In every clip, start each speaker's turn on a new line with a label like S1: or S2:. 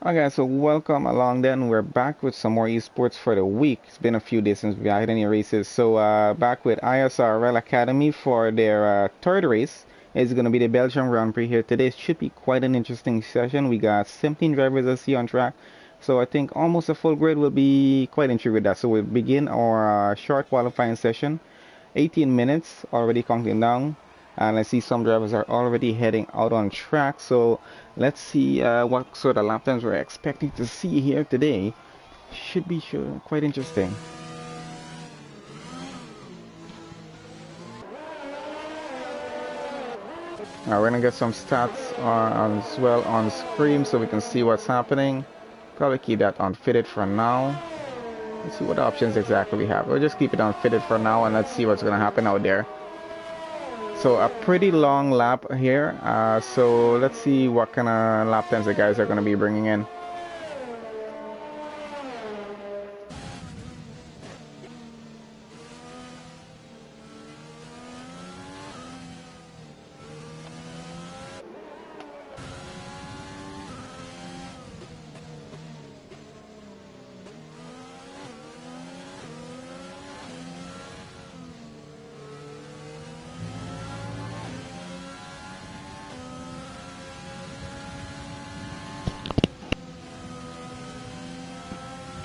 S1: Okay, so welcome along then. We're back with some more esports for the week. It's been a few days since we had any races. So back with ISRL Academy for their third race. It's going to be the Belgium Grand Prix here today. It should be quite an interesting session. We got 17 drivers I see on track. So I think almost a full grid will be quite intrigued with that. So we'll begin our short qualifying session. 18 minutes already counting down, and I see some drivers are already heading out on track. So let's see what sort of lap times we're expecting to see here today. Should be quite interesting. We're gonna get some stats as well on screen so we can see what's happening. Probably keep that unfitted for now. Let's see what options exactly we have. We'll just keep it unfitted for now and let's see what's gonna happen out there. So a pretty long lap here. So let's see what kind of lap times the guys are going to be bringing in.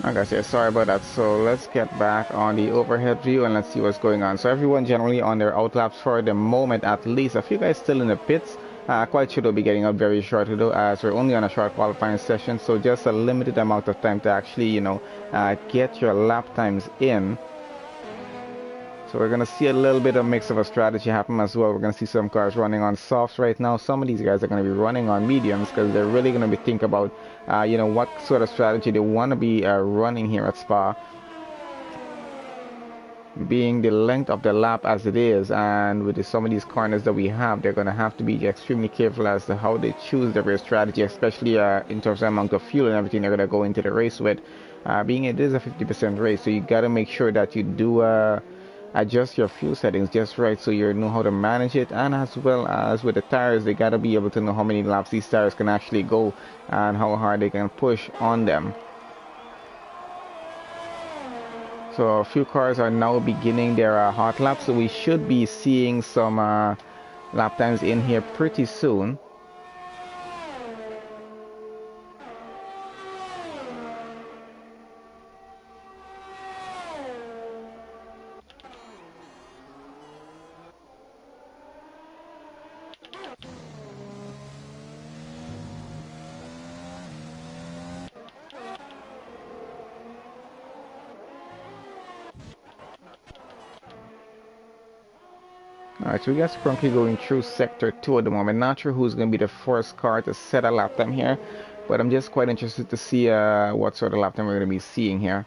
S1: Okay, so sorry about that. So let's get back on the overhead view and let's see what's going on. So everyone generally on their outlaps for the moment at least. A few guys still in the pits. Quite sure they'll be getting up very shortly though, as we're only on a short qualifying session. So just a limited amount of time to actually, get your lap times in. So we're going to see a little bit of mix of a strategy happen as well. We're going to see some cars running on softs right now. Some of these guys are going to be running on mediums because they're really going to be thinking about, what sort of strategy they want to be running here at Spa. Being the length of the lap as it is, and with some of these corners that we have, they're going to have to be extremely careful as to how they choose their race strategy, especially in terms of the amount of fuel and everything they're going to go into the race with. Being it is a 50% race, so you got to make sure that you do adjust your fuel settings just right so you know how to manage it, and as well as with the tires they got to be able to know how many laps these tires can actually go and how hard they can push on them. So a few cars are now beginning their hot laps, so we should be seeing some lap times in here pretty soon. Alright, so we got Sprunky going through Sector 2 at the moment. Not sure who's going to be the first car to set a lap time here, but I'm just quite interested to see what sort of lap time we're going to be seeing here.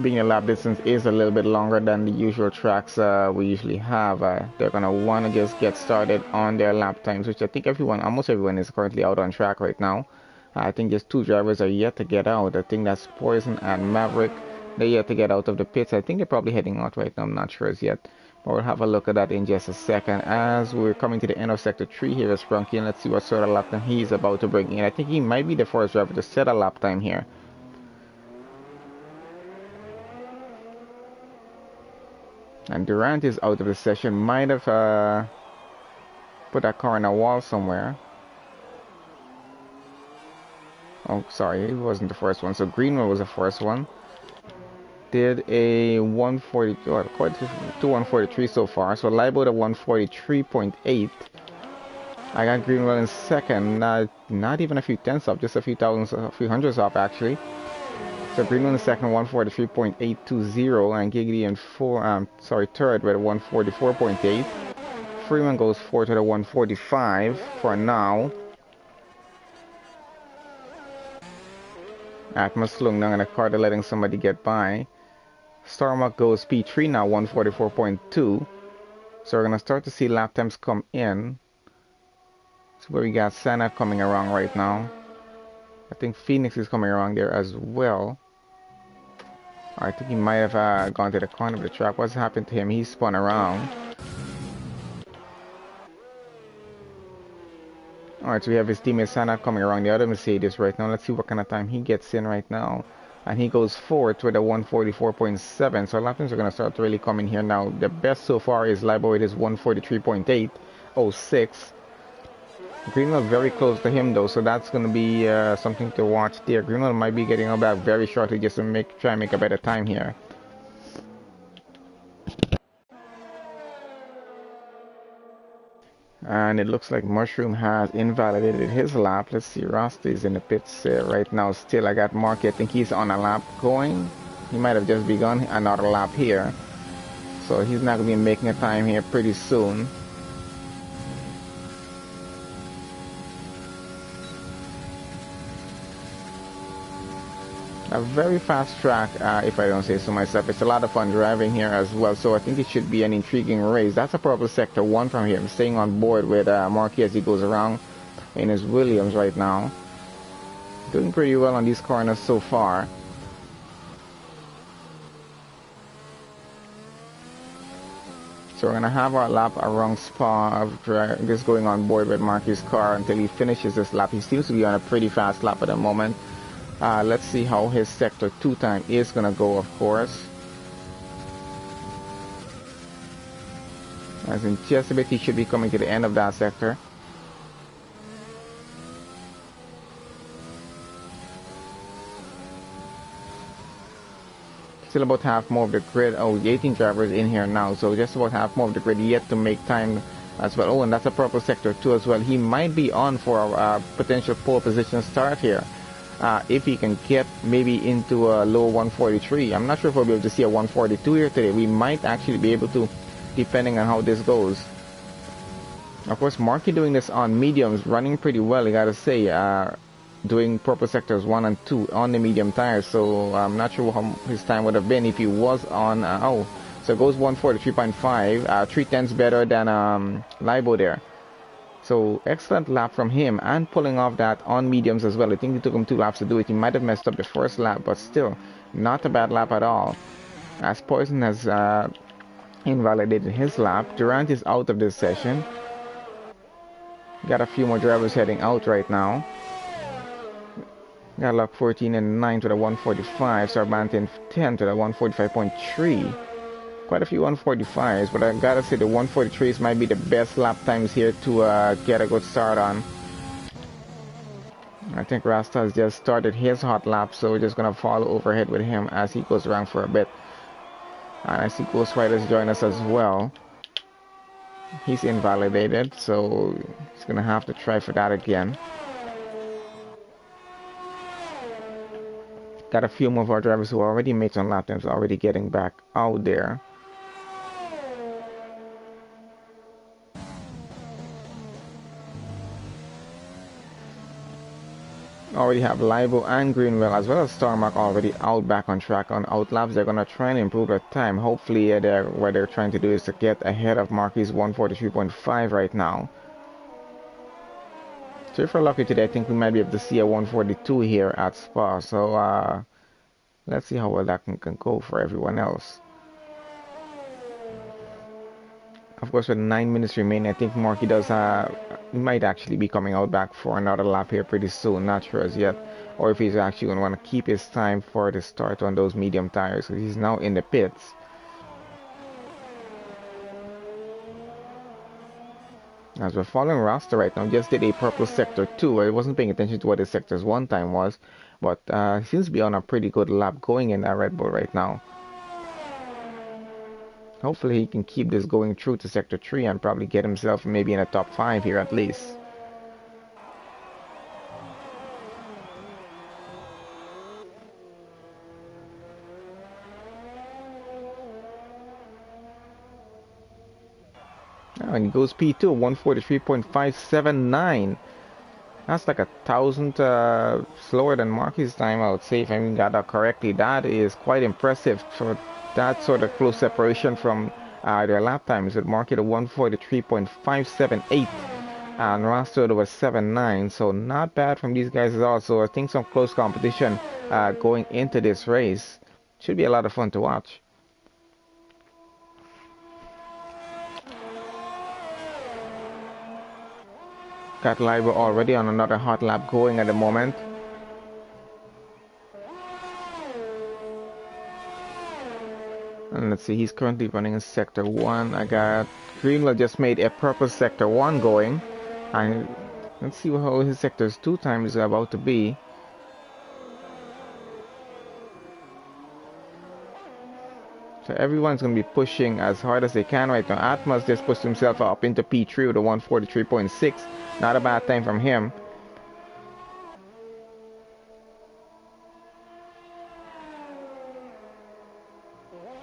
S1: Being a lap distance is a little bit longer than the usual tracks we usually have. They're going to want to just get started on their lap times, which I think almost everyone is currently out on track right now. I think just two drivers are yet to get out. I think that's Poison and Maverick. They're yet to get out of the pits. I think they're probably heading out right now. I'm not sure as yet. But we'll have a look at that in just a second. As we're coming to the end of Sector 3 here is Sprunky, and let's see what sort of lap time he's about to bring in. I think he might be the first driver to set a lap time here. And Durant is out of the session. Might have put that car in a wall somewhere. Oh, sorry, he wasn't the first one. So Greenwell was the first one. Did a 140, quite to 143 so far. So Libo at 143.8. I got Greenwell in second. Not even a few tenths up, just a few hundreds up actually. So Greenwell in second, 143.820, and Giggity in third with a 144.8. Freeman goes fourth at a 145 for now. Atma slung down in a car to letting somebody get by. Starmuck goes P3 now, 144.2. So we're gonna start to see lap times come in. So where we got Santa coming around right now. I think Phoenix is coming around there as well. I think he might have gone to the corner of the track. What's happened to him? He spun around. Alright, so we have his teammate Sana coming around the other Mercedes right now. Let's see what kind of time he gets in right now. And he goes fourth with a 144.7. So lap times are going to start really coming here now. The best so far is Libo with his 143.806. Greenwell very close to him though, so that's going to be something to watch there. Greenwell might be getting up back very shortly just to try and make a better time here. And it looks like Mushroom has invalidated his lap. Let's see, Rasta is in the pits right now still. I got Marky, I think he's on a lap going. He might have just begun another lap here. So he's not going to be making a time here pretty soon. A very fast track, if I don't say so myself. It's a lot of fun driving here as well, so I think it should be an intriguing race. That's a purple sector 1 from here. I'm staying on board with Marquis as he goes around in his Williams right now. Doing pretty well on these corners so far. So we're going to have our lap around Spa, just going on board with Marquis' car until he finishes this lap. He seems to be on a pretty fast lap at the moment. Let's see how his sector 2 time is going to go, of course. As in just a bit, he should be coming to the end of that sector. Still about half more of the grid. Oh, the 18 drivers in here now, so just about half more of the grid yet to make time as well. Oh, and that's a purple sector 2 as well. He might be on for a potential pole position start here. If he can get maybe into a low 143. I'm not sure if we'll be able to see a 142 here today. We might actually be able to, depending on how this goes. Of course, Marky doing this on mediums, running pretty well, I gotta say. Doing purple sectors 1 and 2 on the medium tires, so I'm not sure how his time would have been if he was on. So it goes 143.5, 3/10 better than Libo there. So excellent lap from him and pulling off that on mediums as well. I think it took him 2 laps to do it. He might have messed up the first lap, but still not a bad lap at all. As Poison has invalidated his lap, Durant is out of this session. Got a few more drivers heading out right now. Got Lock 14 and 9 to the 145. Sarbantin 10 to the 145.3. Quite a few 145s, but I gotta say the 143s might be the best lap times here to get a good start on. I think Rasta has just started his hot lap, so we're just gonna follow overhead with him as he goes around for a bit. And I see Ghost Riders join us as well. He's invalidated, so he's gonna have to try for that again. Got a few more of our drivers who already made some lap times already getting back out there. Already have Libo and Greenwell as well as Starmark already out back on track on outlaps. They're going to try and improve their time. Hopefully what they're trying to do is to get ahead of Marquis 143.5 right now. So if we're lucky today, I think we might be able to see a 142 here at Spa. So let's see how well that can go for everyone else. Of course, with 9 minutes remaining, I think Marky might actually be coming out back for another lap here pretty soon. Not sure as yet, or if he's actually going to want to keep his time for the start on those medium tires, because he's now in the pits. As we're following Rasta right now, just did a purple sector 2. I wasn't paying attention to what his sectors 1 time was, but he seems to be on a pretty good lap going in that Red Bull right now. Hopefully he can keep this going through to sector 3 and probably get himself maybe in a top 5 here at least. And he goes P2, 143.579. That's like 1,000 slower than Marky's time, I would say, if I got that correctly. That is quite impressive for that sort of close separation from their lap times. With Marky at 143.578 and Rasta was 79, so not bad from these guys as well. So I think some close competition going into this race. Should be a lot of fun to watch. Got Live already on another hot lap going at the moment. And let's see, he's currently running in Sector 1. I got Greenwell just made a purple Sector 1 going. And let's see how his Sectors 2 time is about to be. So everyone's going to be pushing as hard as they can right now. Atmos just pushed himself up into P3 with a 143.6. Not a bad time from him.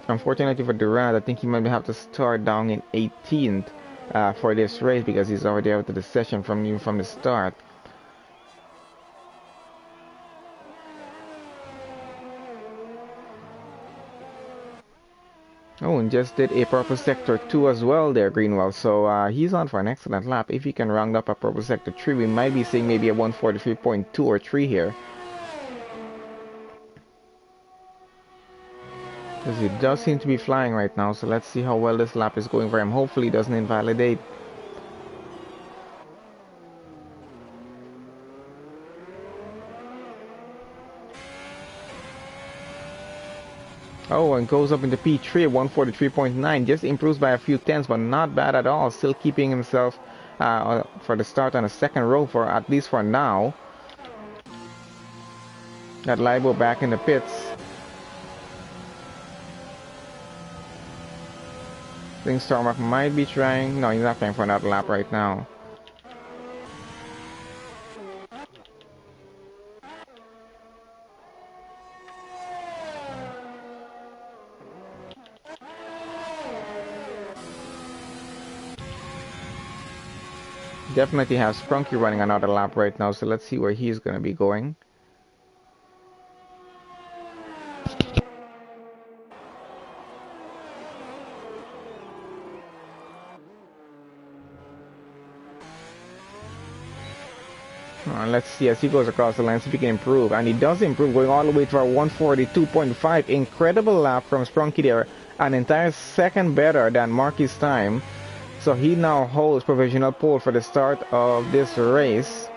S1: Unfortunately for Durant, I think he might have to start down in 18th for this race because he's already out of the session from the start. Oh, and just did a purple sector 2 as well there, Greenwell. So he's on for an excellent lap. If he can round up a purple sector 3, we might be seeing maybe a 143.2 or 3 here. Because he does seem to be flying right now, so let's see how well this lap is going for him. Hopefully it doesn't invalidate. Oh, and goes up into P3 at 143.9. Just improves by a few tenths, but not bad at all. Still keeping himself for the start on a second row for at least for now. Got Libo back in the pits. I think Starmark might be trying. No, he's not trying for another lap right now. Definitely has Sprunky running another lap right now, so let's see where he's going to be going. Let's see as he goes across the line, see if he can improve. And he does improve, going all the way to our 142.5. Incredible lap from Sprunky there. An entire second better than Marky's time. So he now holds provisional pole for the start of this race.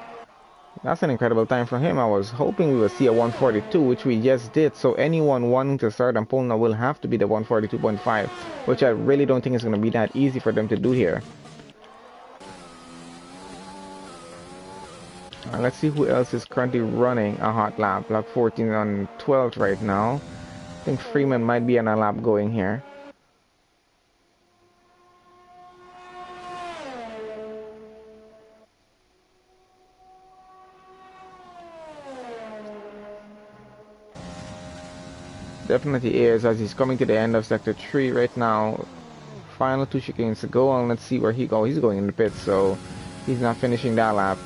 S1: That's an incredible time for him. I was hoping we would see a 142, which we just did. So anyone wanting to start on pole now will have to be the 142.5, which I really don't think is going to be that easy for them to do here. Let's see who else is currently running a hot lap. Lap 14 on 12th right now. I think Freeman might be on a lap going here. Definitely is, as he's coming to the end of sector 3 right now. Final 2 chicanes to go on. Let's see where he goes. He's going in the pits, so he's not finishing that lap.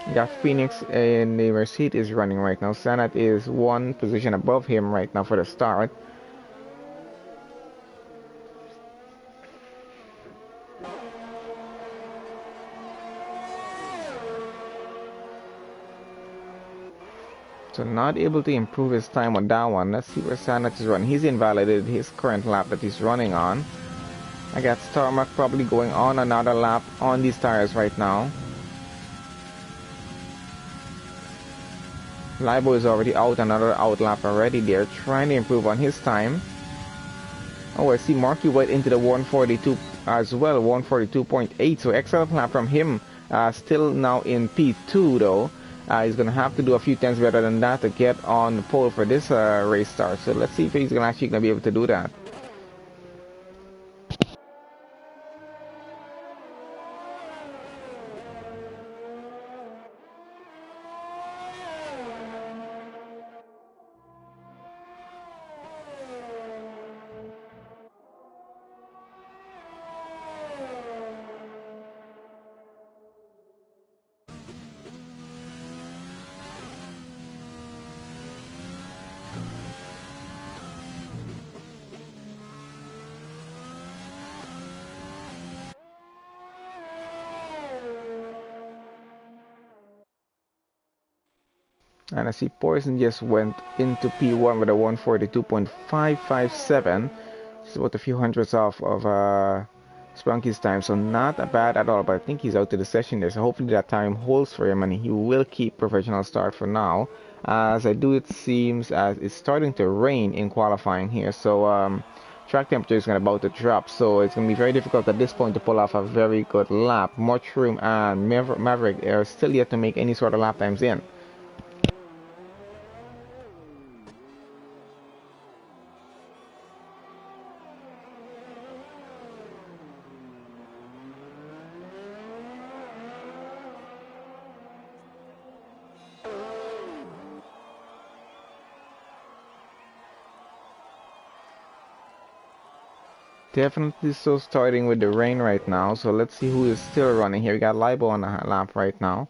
S1: We got Phoenix in the Mercedes running right now. Sanat is one position above him right now for the start. So not able to improve his time on that one. Let's see where Sanat is running. He's invalidated his current lap that he's running on. I got Starmark probably going on another lap on these tires right now. Libo is already out, another out lap already there, trying to improve on his time. Oh, I see Marky went into the 142 as well, 142.8, so excellent lap from him. Still now in P2 though. He's going to have to do a few tenths better than that to get on the pole for this race start. So let's see if he's actually going to be able to do that. And I see Poison just went into P1 with a 142.557. Just about a few hundredths off of Sprunky's time, so not bad at all, but I think he's out to the session there, so hopefully that time holds for him and he will keep professional start for now. As I do, it seems as it's starting to rain in qualifying here, so track temperature is about to drop, so it's going to be very difficult at this point to pull off a very good lap. Mushroom and Maverick are still yet to make any sort of lap times in. Definitely still starting with the rain right now, so let's see who is still running here. We got Libo on the lap right now.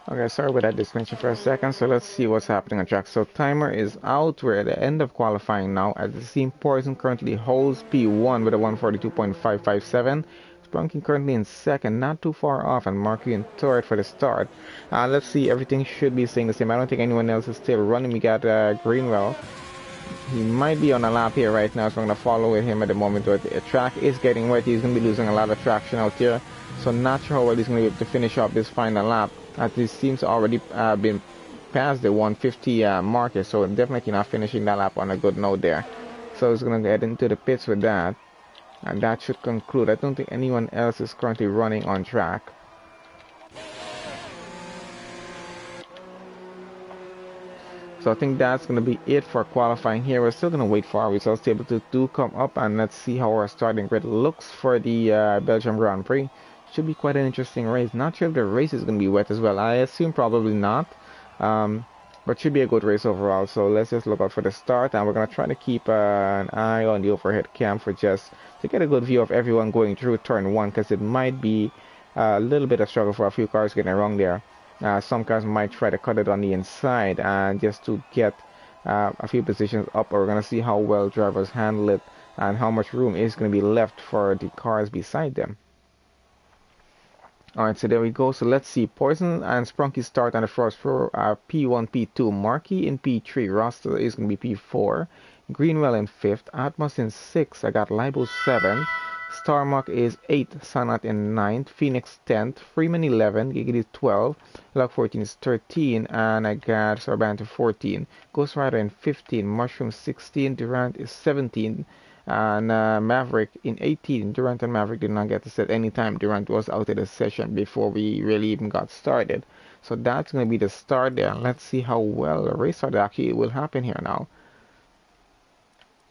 S1: Okay, sorry about that disconnection for a second. So let's see what's happening on track. So timer is out. We're at the end of qualifying now. As the team Poison currently holds P1 with a 142.557. Sprunking currently in second, not too far off, and Marky in third for the start. Let's see, everything should be staying the same. I don't think anyone else is still running. We got Greenwell. He might be on a lap here right now, so I'm going to follow with him at the moment. But the track is getting wet. He's going to be losing a lot of traction out here. So not sure how well he's going to be able to finish up this final lap. As this seems already been past the 150 marker, so definitely not finishing that lap on a good note there. So he's going to head into the pits with that. And that should conclude. I don't think anyone else is currently running on track. So I think that's going to be it for qualifying here. We're still going to wait for our results table to come up, and let's see how our starting grid looks for the Belgium Grand Prix. Should be quite an interesting race. Not sure if the race is going to be wet as well. I assume probably not, but should be a good race overall. So let's just look out for the start, and we're going to try to keep an eye on the overhead cam for just to get a good view of everyone going through turn one, because it might be a little bit of struggle for a few cars getting it wrong there. Some cars might try to cut it on the inside and just to get a few positions up. Or we're going to see how well drivers handle it and how much room is going to be left for the cars beside them. Alright, so there we go. So let's see. Poison and Sprunky start on the first floor. P1, P2. Marky in P3. Rasta is going to be P4. Greenwell in 5th. Atmos in 6th. I got Libo 7. Starmark is 8th, Sanat in 9th, Phoenix 10th, Freeman 11th, Giggity 12th, Lock 14 is 13, and I got Sarbanto 14, Ghost Rider in 15, Mushroom 16, Durant is 17, and Maverick in 18. Durant and Maverick did not get to set any time. Durant was out of the session before we really even got started. So that's going to be the start there. Let's see how well the race start actually will happen here now.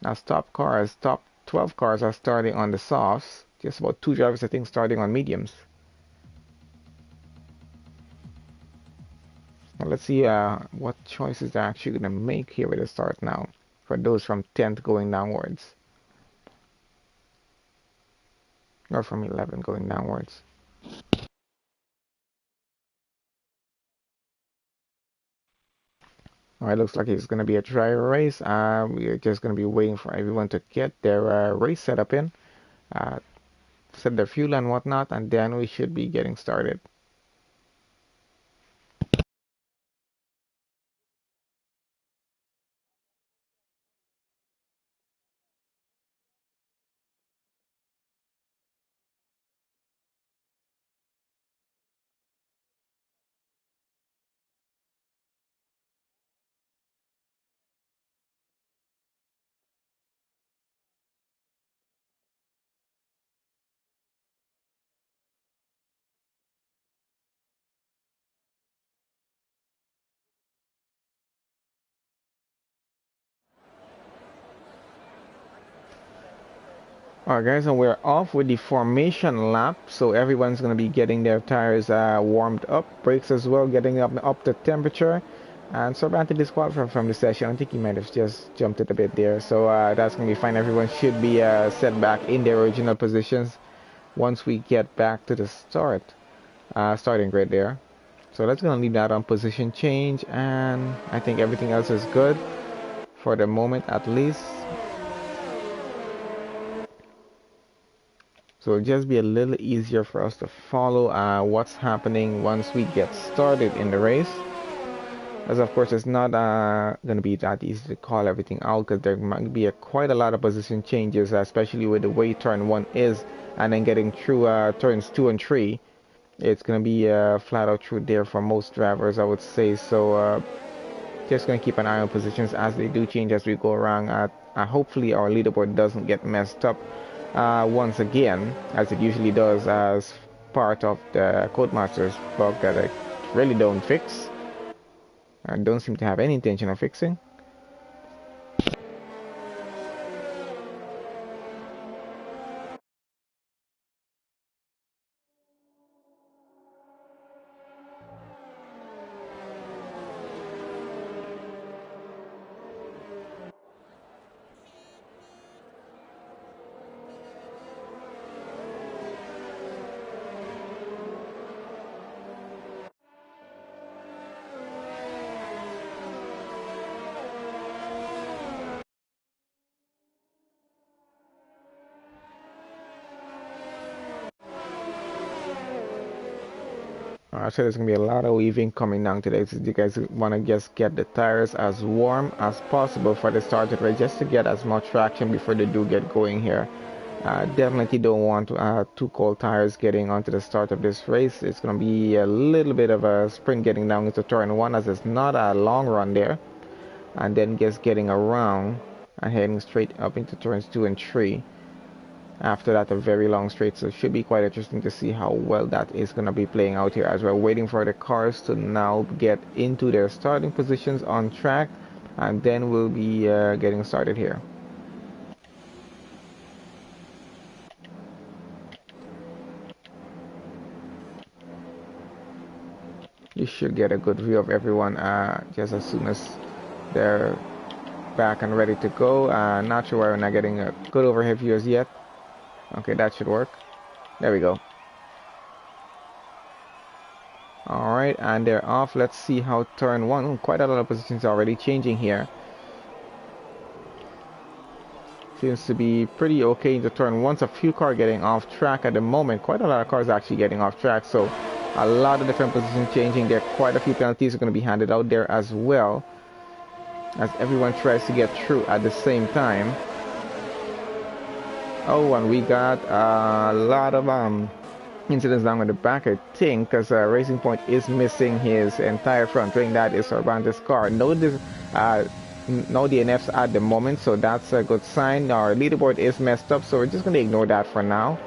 S1: Now top 12 cars are starting on the softs. Just about 2 drivers I think starting on mediums. Now let's see what choices they're actually going to make here with the start now. For those from 10th going downwards. Or from 11 going downwards. Alright, looks like it's going to be a dry race. We're just going to be waiting for everyone to get their race setup in. Set their fuel and whatnot, and then we should be getting started. Alright guys, and we're off with the formation lap, so everyone's going to be getting their tires warmed up, brakes as well, getting up to temperature, and Sorbanto disqualified from the session. I think he might have just jumped it a bit there, so that's going to be fine. Everyone should be set back in their original positions once we get back to the starting grid there. So let's going to leave that on position change, and I think everything else is good for the moment at least. So it'll just be a little easier for us to follow what's happening once we get started in the race. As of course, it's not going to be that easy to call everything out because there might be quite a lot of position changes, especially with the way turn 1 is, and then getting through turns 2 and 3. It's going to be flat out through there for most drivers, I would say. So just going to keep an eye on positions as they do change as we go around. Hopefully our leaderboard doesn't get messed up once again, as it usually does as part of the Codemasters bug that I really don't fix. I don't seem to have any intention of fixing. So there's going to be a lot of weaving coming down today, so you guys want to just get the tires as warm as possible for the started race, just to get as much traction before they do get going here. Definitely don't want too cold tires getting onto the start of this race. It's going to be a little bit of a sprint getting down into turn 1, as it's not a long run there, and then just getting around and heading straight up into turns 2 and 3. After that, a very long straight, so it should be quite interesting to see how well that is going to be playing out here as we're waiting for the cars to now get into their starting positions on track, and then we'll be getting started here. You should get a good view of everyone just as soon as they're back and ready to go. Not sure why we're not getting a good overhead view as yet. Okay, that should work. There we go. Alright, and they're off. Let's see how turn 1. Quite a lot of positions already changing here. Seems to be pretty okay into turn 1. A few cars getting off track at the moment. Quite a lot of cars actually getting off track. So a lot of different positions changing. There are quite a few penalties are going to be handed out there as well, as everyone tries to get through at the same time. Oh, and we got a lot of incidents down at the back, I think, because Racing Point is missing his entire front wing. That is Cervantes' car. Uh, no DNFs at the moment, so that's a good sign. Our leaderboard is messed up, so we're just going to ignore that for now.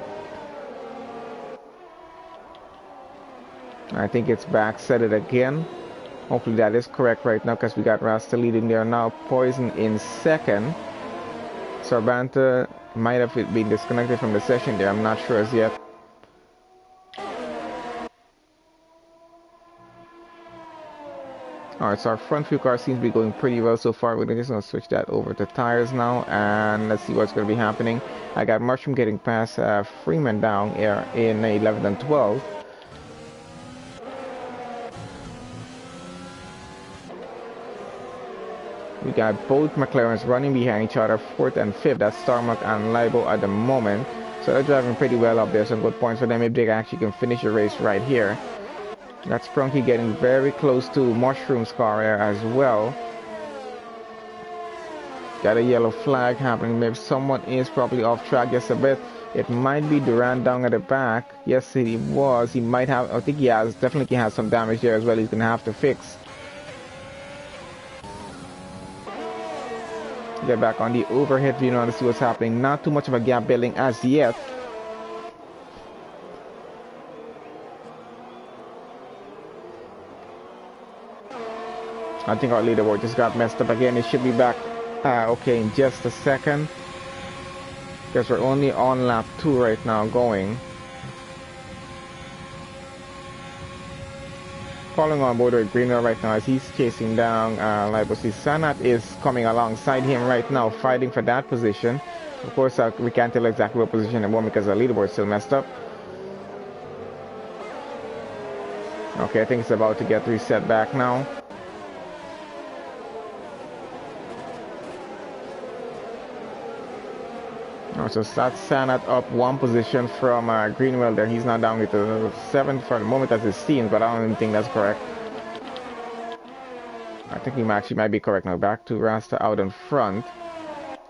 S1: I think it's back, set it again. Hopefully that is correct right now, because we got Rasta leading there now. Poison in second. Cervantes might have been disconnected from the session there. I'm not sure as yet. Alright, so our front view car seems to be going pretty well so far. We're just going to switch that over to tires now, and let's see what's going to be happening. I got Mushroom getting past Freeman down here in 11th and 12th. We got both McLarens running behind each other, 4th and 5th. That's Starmark and Libo at the moment. So they're driving pretty well up there. Some good points for them if they actually can finish the race right here. That's Sprunky getting very close to Mushroom's car there as well. Got a yellow flag happening. Maybe someone is probably off track just a bit. It might be Durant down at the back. Yes, he was. He might have. I think he has. Definitely has some damage there as well. He's going to have to fix. Get back on the overhead view now to see what's happening. Not too much of a gap building as yet. I think our leaderboard just got messed up again. It should be back okay in just a second, because we're only on lap 2 right now going. Following on board with Greenwell right now as he's chasing down Libosi. Sanat is coming alongside him right now, fighting for that position. Of course, we can't tell exactly what position it was because our leaderboard is still messed up. Okay, I think it's about to get reset back now. So that's Sanat up 1 position from Greenwell there. He's now down with the 7th for the moment as it seems, but I don't even think that's correct. I think he actually might be correct now. Back to Rasta out in front.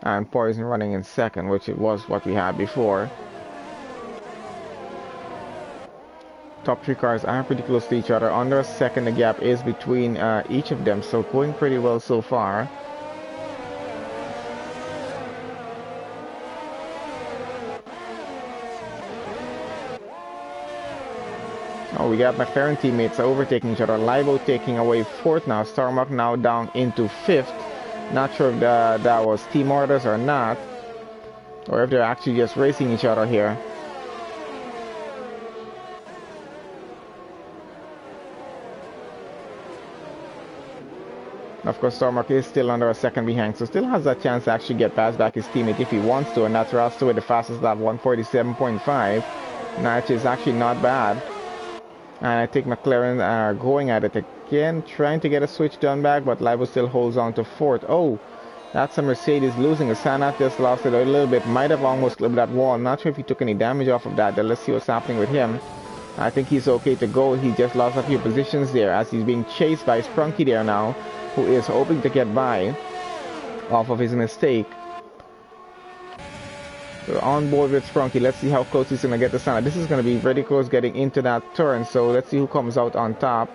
S1: And Poison running in second, which it was what we had before. Top 3 cars are pretty close to each other. Under a second, the gap is between each of them. So going pretty well so far. Oh, we got McLaren teammates overtaking each other. Libo taking away 4th now. Starmark now down into 5th. Not sure if that was team orders or not, or if they're actually just racing each other here. Of course, Starmark is still under a second behind, so still has a chance to actually get past back his teammate if he wants to, and that's Rasta with the fastest lap, 147.5. Now, which is actually not bad. And I think McLaren are going at it again, trying to get a switch done back, but Libo still holds on to 4th. Oh, that's a Mercedes losing. A Sanat just lost it a little bit. Might have almost clipped that wall. Not sure if he took any damage off of that. Let's see what's happening with him. I think he's okay to go. He just lost a few positions there as he's being chased by Sprunky there now, who is hoping to get by off of his mistake. We're on board with Sprunky. Let's see how close he's going to get to Sanat. This is going to be very close getting into that turn, so let's see who comes out on top.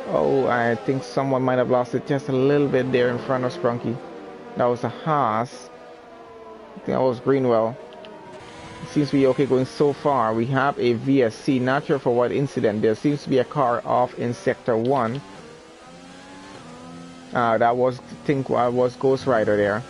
S1: Oh, I think someone might have lost it just a little bit there in front of Sprunky. That was a Haas. I think that was Greenwell. It seems to be okay going so far. We have a VSC. Not sure for what incident. There seems to be a car off in Sector 1. That was, I think, was Ghost Rider there.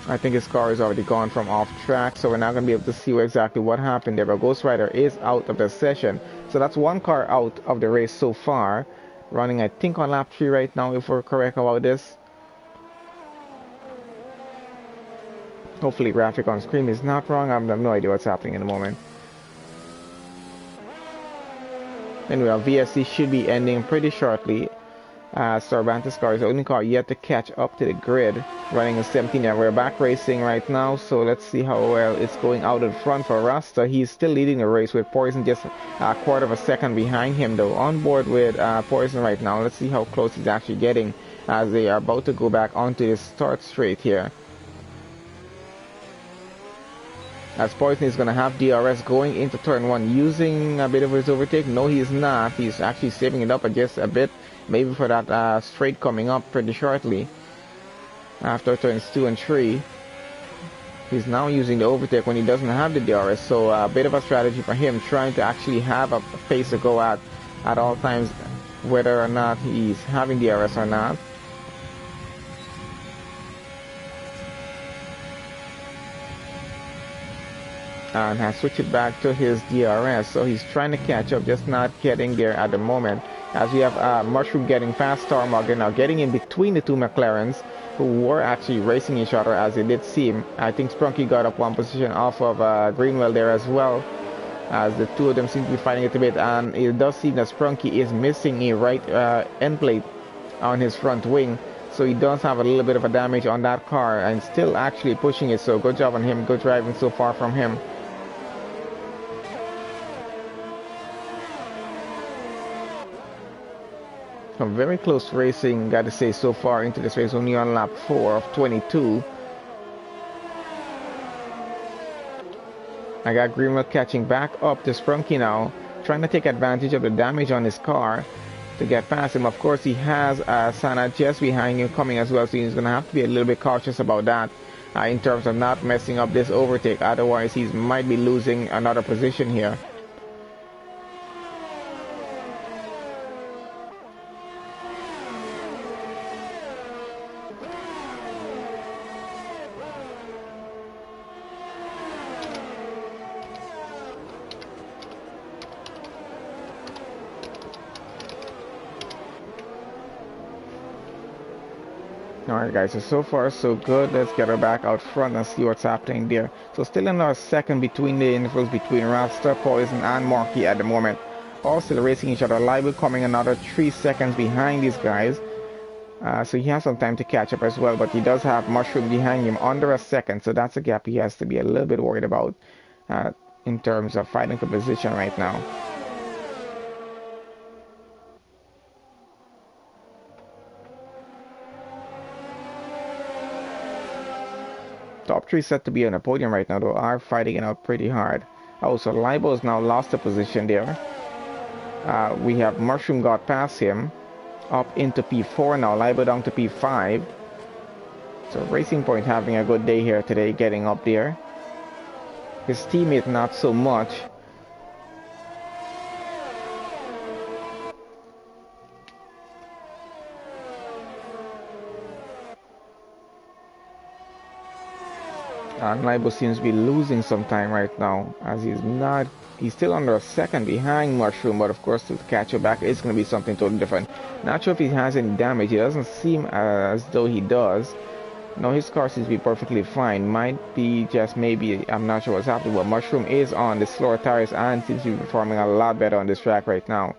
S1: I think his car is already gone from off track, so we're not going to be able to see exactly what happened there. But Ghost Rider is out of the session. So that's 1 car out of the race so far. Running, I think, on lap 3 right now, if we're correct about this. Hopefully graphic on screen is not wrong. I have no idea what's happening in the moment. Anyway, our VSC should be ending pretty shortly. Cervantes car is the only car yet to catch up to the grid, running a 17, and we're back racing right now. So let's see how well it's going out in front for Rasta. He's still leading the race with Poison just a quarter of a second behind him, though. On board with Poison right now. Let's see how close he's actually getting as they are about to go back onto the start straight here. As Poison is going to have DRS going into turn 1, using a bit of his overtake. No, he's not. He's actually saving it up just a bit, maybe for that straight coming up pretty shortly after turns 2 and 3. He's now using the overtake when he doesn't have the DRS, so a bit of a strategy for him, trying to actually have a pace to go at all times, whether or not he's having DRS or not. And has switched it back to his DRS, so he's trying to catch up, just not getting there at the moment. As we have Mushroom getting past Starmogger now, getting in between the two McLarens who were actually racing each other, as it did seem. I think Sprunky got up one position off of Greenwell there as well, as the two of them seem to be fighting it a bit, and it does seem that Sprunky is missing a right end plate on his front wing, so he does have a little bit of a damage on that car and still actually pushing it, so good job on him, good driving so far from him. Some very close racing, got to say, so far into this race, only on lap 4 of 22. I got Greenwell catching back up to Sprunky now, trying to take advantage of the damage on his car to get past him. Of course, he has Sana just behind him coming as well, so he's going to have to be a little bit cautious about that in terms of not messing up this overtake. Otherwise, he might be losing another position here. Alright guys, so far so good. Let's get her back out front and see what's happening there. So still in our second between the intervals between Rasta, Poison and Marky at the moment. All still racing each other. Libel coming another 3 seconds behind these guys. So he has some time to catch up as well, but he does have Mushroom behind him under a second. So that's a gap he has to be a little bit worried about in terms of fighting for position right now. Top 3 set to be on the podium right now, though, are fighting it out pretty hard. Oh, so Libo has now lost a position there. We have Mushroom got past him, up into P4 now, Libo down to P5. So Racing Point having a good day here today, getting up there. His teammate not so much. And Libo seems to be losing some time right now, as he's still under a second behind Mushroom, but of course to catch up back is going to be something totally different. Not sure if he has any damage. It doesn't seem as though he does. No, his car seems to be perfectly fine. Might be just maybe, I'm not sure what's happening, but Mushroom is on the slower tires and seems to be performing a lot better on this track right now.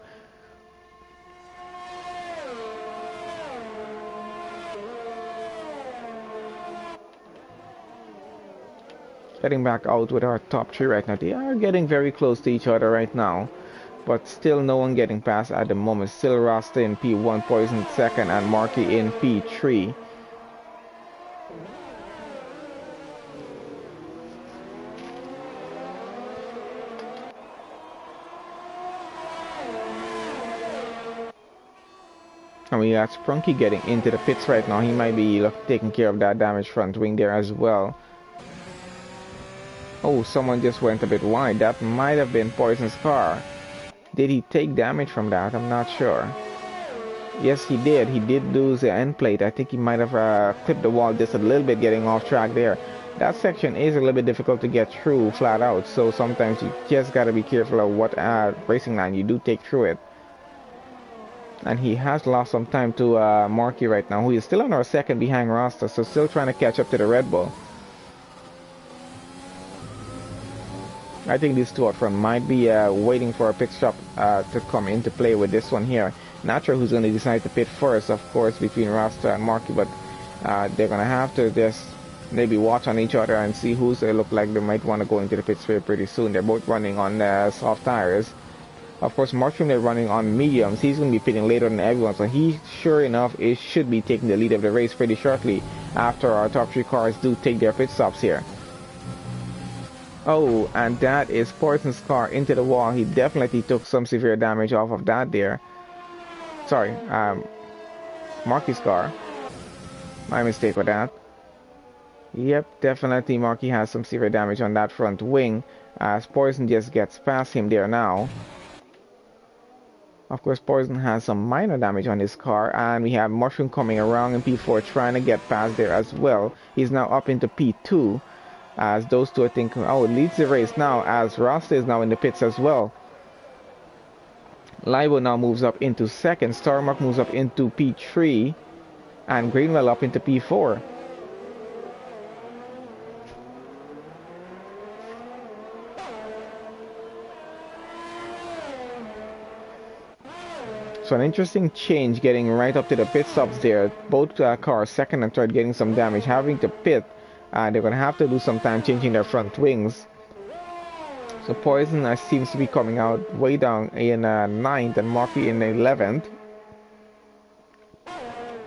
S1: Getting back out with our top 3 right now. They are getting very close to each other right now, but still no one getting past at the moment. Still Rasta in P1, Poison second, and Marky in P3. And we got Sprunky getting into the pits right now. He might be taking care of that damaged front wing there as well. Oh, someone just went a bit wide. That might have been Poison's car. Did he take damage from that? I'm not sure. Yes, he did. He did lose the end plate. I think he might have clipped the wall just a little bit, getting off track there. That section is a little bit difficult to get through flat out, so sometimes you just got to be careful of what racing line you do take through it. And he has lost some time to Marky right now, who is still on our second behind Rasta, so still trying to catch up to the Red Bull. I think these two up front might be waiting for a pit stop to come into play with this one here. Not sure who's going to decide to pit first, of course, between Rasta and Marky, but they're going to have to just maybe watch on each other and see who's look like they might want to go into the pits pretty soon. They're both running on soft tires. Of course, Mushroom, they're running on mediums. He's going to be pitting later than everyone, so he, sure enough, should be taking the lead of the race pretty shortly after our top 3 cars do take their pit stops here. Oh, and that is Poison's car into the wall. He definitely took some severe damage off of that there. Sorry, Marky's car. My mistake with that. Yep, definitely Marky has some severe damage on that front wing as Poison just gets past him there now. Of course, Poison has some minor damage on his car, and we have Mushroom coming around in P4 trying to get past there as well. He's now up into P2 as those two, I think, oh, it leads the race now as Rasta is now in the pits as well. Libo now moves up into second, Starmark moves up into P3, and Greenwell up into P4. So an interesting change getting right up to the pit stops there. Both cars, second and third, getting some damage, having to pit. They're going to have to do some time changing their front wings. So Poison seems to be coming out way down in 9th and Marky in 11th.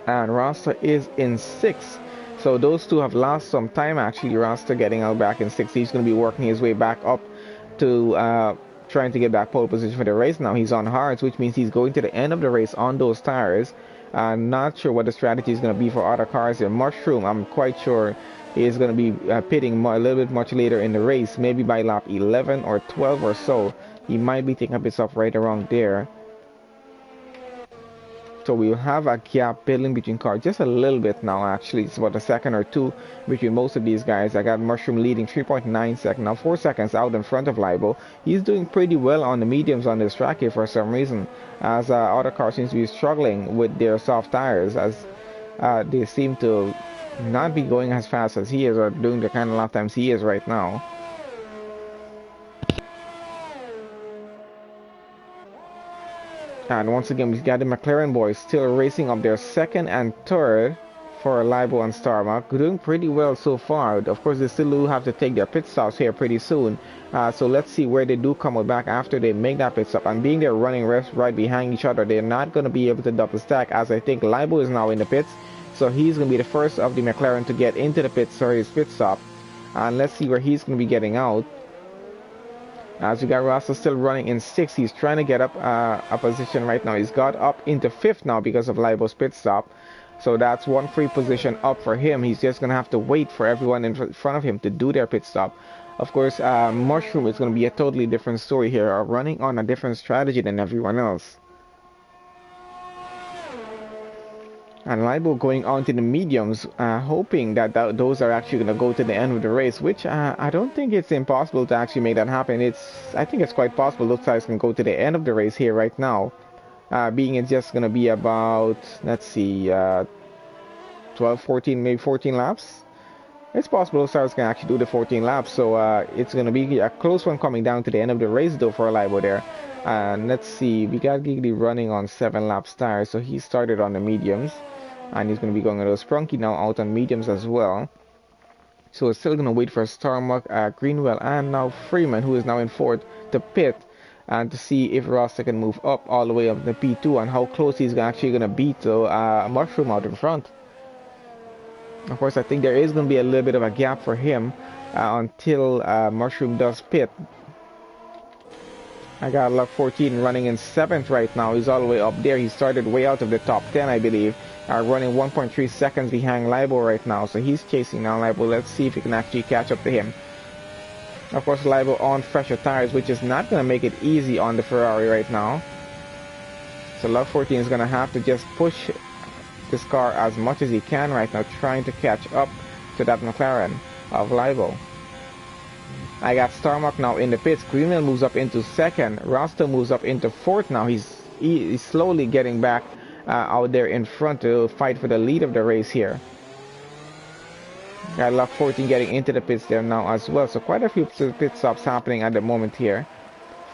S1: And Rasta is in 6th. So those two have lost some time actually. Rasta getting out back in 6th. He's going to be working his way back up to trying to get back pole position for the race now. He's on hards, which means he's going to the end of the race on those tires. Not sure what the strategy is going to be for other cars here. Mushroom, I'm quite sure, is going to be pitting a little bit much later in the race, maybe by lap 11 or 12 or so. He might be taking up his stuff right around there. So we'll have a gap building between cars just a little bit now actually. It's about a second or two between most of these guys. I got Mushroom leading 3.9 seconds, now 4 seconds out in front of Libo. He's doing pretty well on the mediums on this track here for some reason, as other cars seem to be struggling with their soft tires, as they seem to not be going as fast as he is or doing the kind of lap times he is right now. And once again, we've got the McLaren boys still racing up their second and third for Libo and Starmark. Doing pretty well so far. Of course, they still do have to take their pit stops here pretty soon. So let's see where they do come back after they make that pit stop. And being they're running right behind each other, they're not going to be able to double stack, as I think Libo is now in the pits. So he's going to be the first of the McLaren to get into the pits for his pit stop. And let's see where he's going to be getting out. As we got Rasta still running in 6th, he's trying to get up a position right now. He's got up into 5th now because of Libo's pit stop. So that's one free position up for him. He's just going to have to wait for everyone in front of him to do their pit stop. Of course, Mushroom is going to be a totally different story here, running on a different strategy than everyone else. And Libo going on to the mediums, hoping that those are actually going to go to the end of the race, which I don't think it's impossible to actually make that happen. I think it's quite possible those guys can go to the end of the race here right now, being it's just going to be about, let's see, 12, 14, maybe 14 laps. It's possible those guys can actually do the 14 laps, so it's going to be a close one coming down to the end of the race though for Libo there. And let's see, we got Giggly running on 7 laps tires, so he started on the mediums. And he's going to be going a little Sprunky now out on mediums as well. So it's still going to wait for Starmark, Greenwell, and now Freeman, who is now in 4th, to pit and to see if Rasta can move up all the way up to P2 and how close he's actually going to be to Mushroom out in front. Of course, I think there is going to be a little bit of a gap for him until Mushroom does pit. I got lap 14 running in 7th right now. He's all the way up there. He started way out of the top 10, I believe. Running 1.3 seconds behind Libo right now. So he's chasing now Libo. Let's see if he can actually catch up to him. Of course, Libo on fresher tires, which is not going to make it easy on the Ferrari right now. So lap 14 is going to have to just push this car as much as he can right now, trying to catch up to that McLaren of Libo. I got Starmark now in the pits. Greenwell moves up into 2nd. Rasta moves up into 4th now. He's slowly getting back out there in front to fight for the lead of the race here. Got lap 14 getting into the pits there now as well. So quite a few pit stops happening at the moment here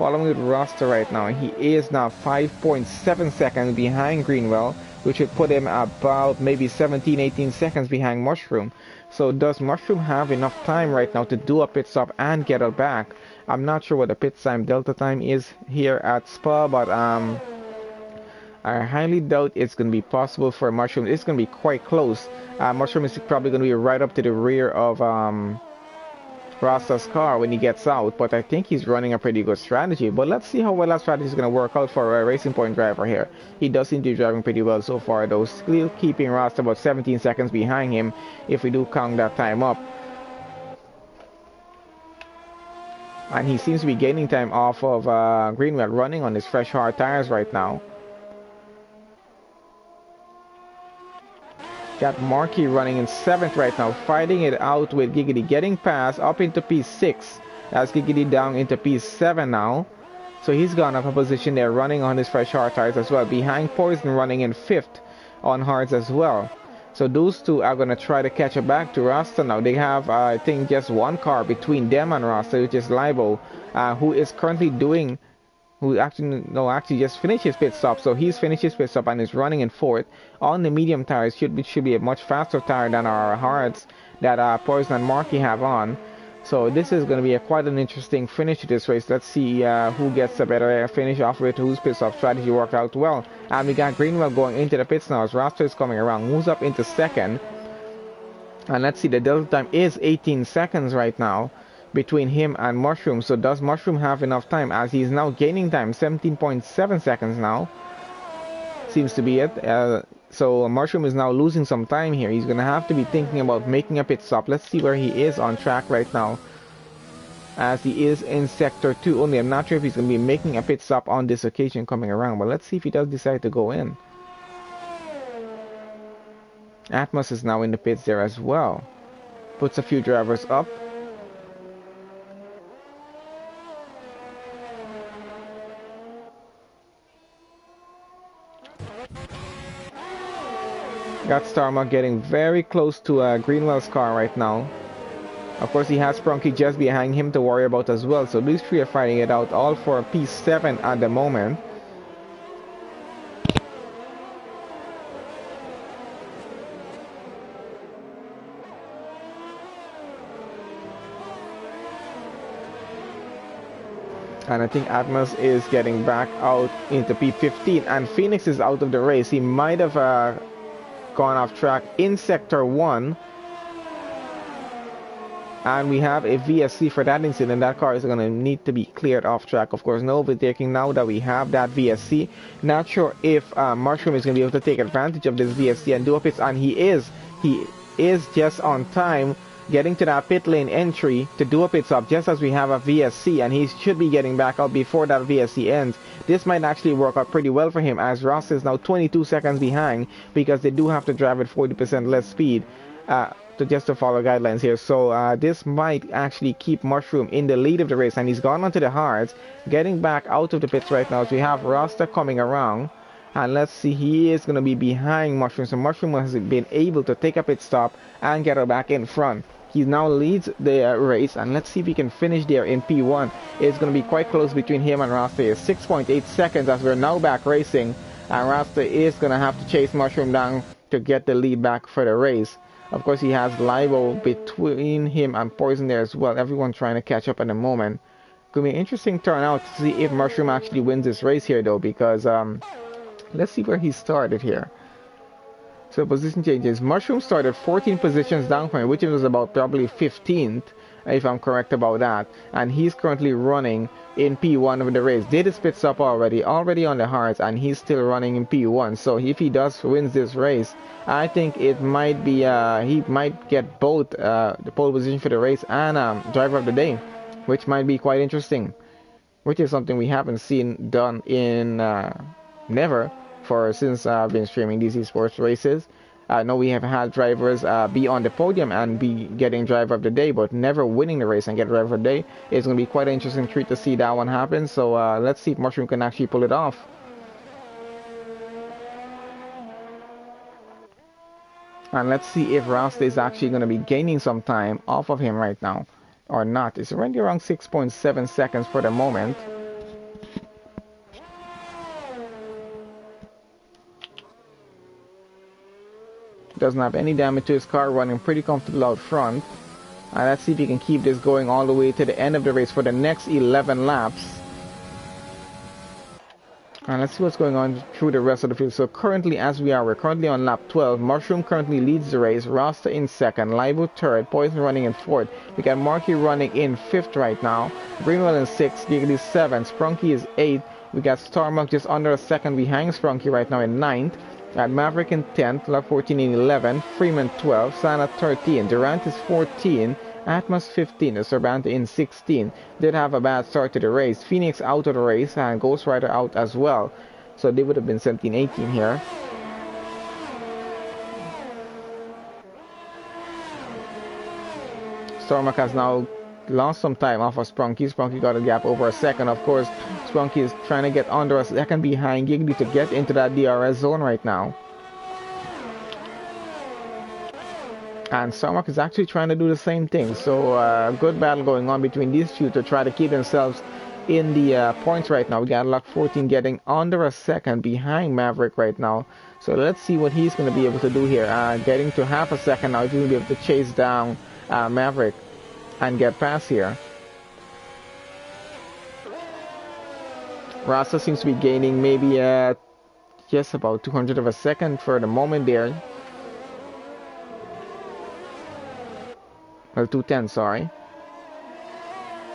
S1: following with Rasta right now. He is now 5.7 seconds behind Greenwell, which would put him about maybe 17, 18 seconds behind Mushroom. So does Mushroom have enough time right now to do a pit stop and get it back? I'm not sure what the pit time delta time is here at Spa, but I highly doubt it's going to be possible for Mushroom. It's going to be quite close. Mushroom is probably going to be right up to the rear of Rasta's car when he gets out, but I think he's running a pretty good strategy. But let's see how well that strategy is going to work out for a Racing Point driver here. He does seem to be driving pretty well so far, though, still keeping Rasta about 17 seconds behind him if we do count that time up. And he seems to be gaining time off of Greenwell, running on his fresh hard tires right now. Got Markey running in 7th right now, fighting it out with Giggity, getting past up into P6. That's Giggity down into P7 now. So he's gone up a position there, running on his fresh hard tires as well. Behind Poison, running in 5th on hards as well. So those two are going to try to catch up back to Rasta now. They have, I think, just one car between them and Rasta, which is Libo, who is currently doing... who actually just finished his pit stop. So he's finished his pit stop and is running in 4th on the medium tires. Should be a much faster tire than our hards that Poison and Marky have on. So this is going to be quite an interesting finish to this race. Let's see who gets a better finish off of it, whose pit stop strategy worked out well. And we got Greenwell going into the pits now as Rasta is coming around, moves up into 2nd. And let's see, the delta time is 18 seconds right now between him and Mushroom. So does Mushroom have enough time, as he's now gaining time, 17.7 seconds now seems to be it. So Mushroom is now losing some time here. He's gonna have to be thinking about making a pit stop. Let's see where he is on track right now, as he is in sector 2 only. I'm not sure if he's gonna be making a pit stop on this occasion coming around, but let's see if he does decide to go in. Atmos is now in the pits there as well, puts a few drivers up. Got Starma getting very close to Greenwell's car right now. Of course, he has Sprunky just behind him to worry about as well. So these three are fighting it out, all for P7 at the moment. And I think Atmos is getting back out into P15. And Phoenix is out of the race. He might have gone off track in sector 1. And we have a VSC for that incident. That car is going to need to be cleared off track. Of course, no overtaking now that we have that VSC. Not sure if Mushroom is going to be able to take advantage of this VSC and do a pits. And he is just on time, getting to that pit lane entry to do a pit stop just as we have a VSC, and he should be getting back out before that VSC ends. This might actually work out pretty well for him, as Ross is now 22 seconds behind, because they do have to drive at 40% less speed to follow guidelines here. So this might actually keep Mushroom in the lead of the race, and he's gone onto the hards, getting back out of the pits right now. So we have Rasta coming around, and let's see, he is going to be behind Mushroom. So Mushroom has been able to take a pit stop and get her back in front. He now leads the race, and let's see if he can finish there in P1. It's going to be quite close between him and Rasta. It's 6.8 seconds as we're now back racing, and Rasta is going to have to chase Mushroom down to get the lead back for the race. Of course, he has Libo between him and Poison there as well. Everyone trying to catch up at the moment. Going to be an interesting turnout to see if Mushroom actually wins this race here, though, because let's see where he started here. So position changes. Mushroom started 14 positions down from him, which was about probably 15th, if I'm correct about that. And he's currently running in P1 of the race. Did his pit stop already on the hards, and he's still running in P1. So if he does wins this race, I think it might be he might get both the pole position for the race and driver of the day, which might be quite interesting. Which is something we haven't seen done in never. Since I've been streaming these esports races. I know we have had drivers be on the podium and be getting driver of the day, but never winning the race and get driver of the day. It's going to be quite an interesting treat to see that one happen. So let's see if Mushroom can actually pull it off. And let's see if Rasta is actually going to be gaining some time off of him right now or not. It's already around 6.7 seconds for the moment. Doesn't have any damage to his car, running pretty comfortable out front. And let's see if he can keep this going all the way to the end of the race for the next 11 laps. And let's see what's going on through the rest of the field. So currently, as we're currently on lap 12. Mushroom currently leads the race. Rasta in second. Libo third. Poison running in fourth. We got Marky running in fifth right now. Greenwell in sixth. Giggity seventh. Sprunky is eighth. We got Starmuck just under a second behind Sprunky right now in ninth. At Maverick in 10th, Lap 14 in 11th, Freeman 12th, Sana 13, Durant is 14, Atmos 15, Sorbante in 16. Did have a bad start to the race. Phoenix out of the race and Ghost Rider out as well. So they would have been 17-18 here. Stormac has now lost some time off of Sprunky. Sprunky got a gap over a second. Of course, Sprunky is trying to get under a second behind Giggly to get into that DRS zone right now. And Stormac is actually trying to do the same thing. So good battle going on between these two to try to keep themselves in the points right now. We got Lock 14 getting under a second behind Maverick right now. So let's see what he's going to be able to do here. Getting to half a second now, he's going to be able to chase down Maverick and get past here. Rasta seems to be gaining maybe just about 200 of a second for the moment there. Well, 210, sorry.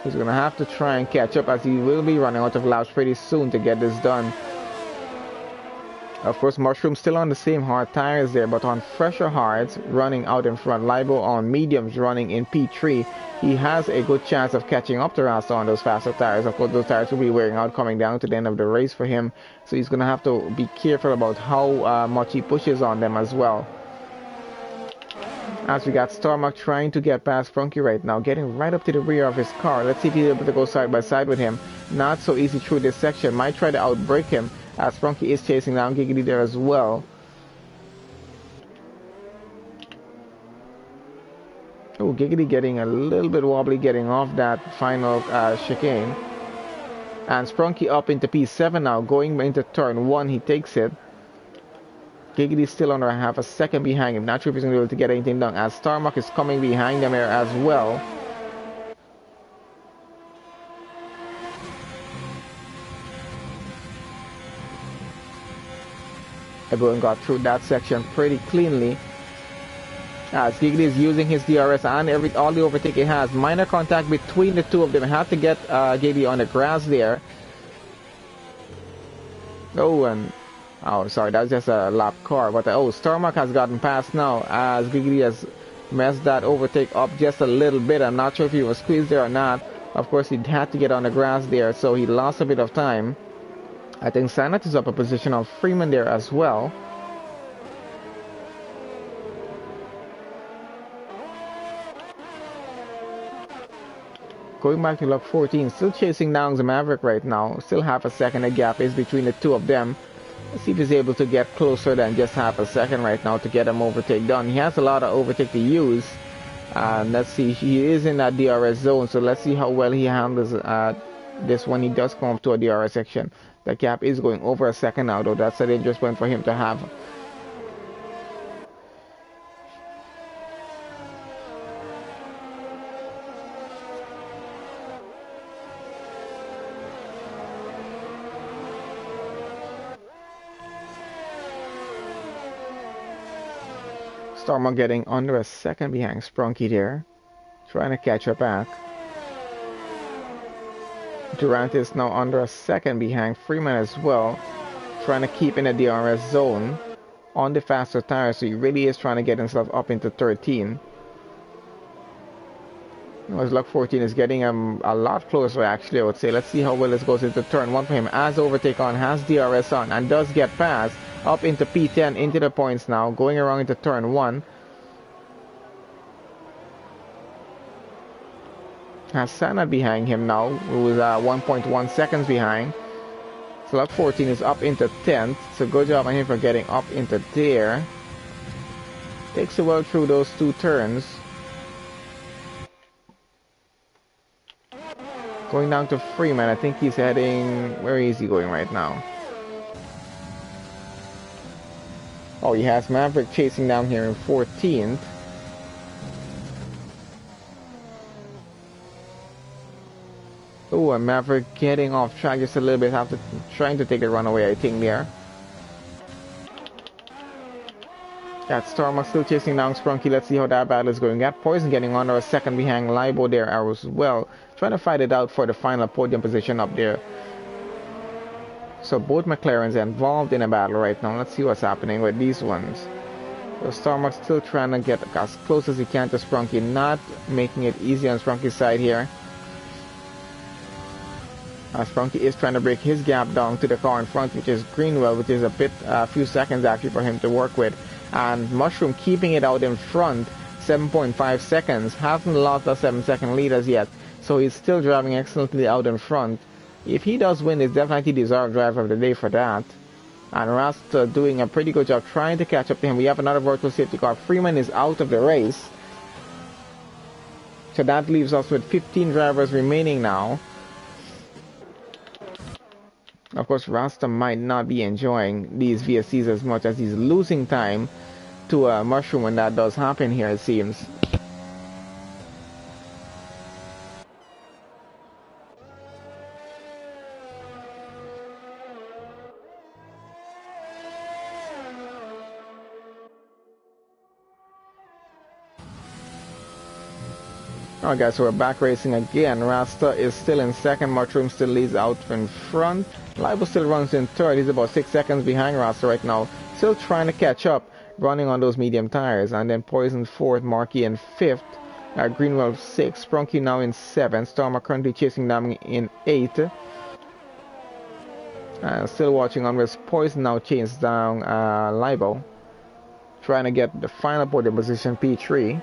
S1: He's going to have to try and catch up as he will be running out of laps pretty soon to get this done. Of course, Mushroom still on the same hard tires there, but on fresher hards, running out in front. Libo on mediums, running in P3. He has a good chance of catching up to Rasta on those faster tires. Of course, those tires will be wearing out coming down to the end of the race for him. So he's going to have to be careful about how much he pushes on them as well. As we got Starmuck trying to get past Sprunky right now, getting right up to the rear of his car. Let's see if he's able to go side by side with him. Not so easy through this section. Might try to outbrake him, as Sprunky is chasing down Giggity there as well. Oh, Giggity getting a little bit wobbly getting off that final chicane. And Sprunky up into P7 now, going into turn 1, he takes it. Giggity still under half a second behind him. Not sure if he's going to be able to get anything done, as Starmuck is coming behind them here as well. Everyone got through that section pretty cleanly, as Giggity is using his DRS and all the overtake he has. Minor contact between the two of them. Have to get Giggity on the grass there. Oh, sorry, that was just a lap car. But Starmuck has gotten past now, as Giggity has messed that overtake up just a little bit. I'm not sure if he was squeezed there or not. Of course, he had to get on the grass there, so he lost a bit of time. I think Sanat is up a position on Freeman there as well. Going back to lap 14, still chasing down the Maverick right now. Still half a second a gap is between the two of them. Let's see if he's able to get closer than just half a second right now to get him overtake done. He has a lot of overtake to use. Let's see, he is in that DRS zone, so let's see how well he handles this when he does come up to a DRS section. The gap is going over a second now, though. That's a dangerous point for him to have. Starmuck getting under a second behind Sprunky there, trying to catch her back. Durant is now under a second behind Freeman as well, trying to keep in the DRS zone on the faster tires, so he really is trying to get himself up into 13. As Luck 14 is getting a lot closer, actually, I would say. Let's see how well this goes into turn 1 for him, as overtake on, has DRS on, and does get past up into P10, into the points now, going around into turn 1. Has Sana behind him now, who is 1.1 seconds behind. So Luck 14 is up into 10th, so good job on him for getting up into there. Takes a while through those two turns. Going down to Freeman, I think he's heading... Where is he going right now? Oh, he has Maverick chasing down here in 14th. Oh, and Maverick getting off track just a little bit after trying to take a runaway, I think, there. Got Storma still chasing down Sprunky. Let's see how that battle is going. Got Poison getting on a second behind Libo there as well. Trying to fight it out for the final podium position up there. So both McLarens are involved in a battle right now. Let's see what's happening with these ones. So Storma still trying to get as close as he can to Sprunky. Not making it easy on Sprunky's side here. Sprunky is trying to break his gap down to the car in front, which is Greenwell, which is a few seconds actually for him to work with. And Mushroom keeping it out in front, 7.5 seconds. Hasn't lost a 7-second lead as yet, so he's still driving excellently out in front. If he does win, it's definitely deserved driver of the day for that. And Rasta doing a pretty good job trying to catch up to him. We have another virtual safety car. Freeman is out of the race, so that leaves us with 15 drivers remaining now. Of course, Rasta might not be enjoying these VSCs as much as he's losing time to Mushroom when that does happen here, it seems. Alright guys, so we're back racing again. Rasta is still in second, Mushroom still leads out in front. Libo still runs in third, he's about 6 seconds behind Rasta right now. Still trying to catch up, running on those medium tires. And then Poison fourth, Marky in fifth, Greenwell 6th, Sprunky now in 7th, Stormer currently chasing them in 8th. Still watching on with Poison now chasing down Libo, trying to get the final podium position, P3.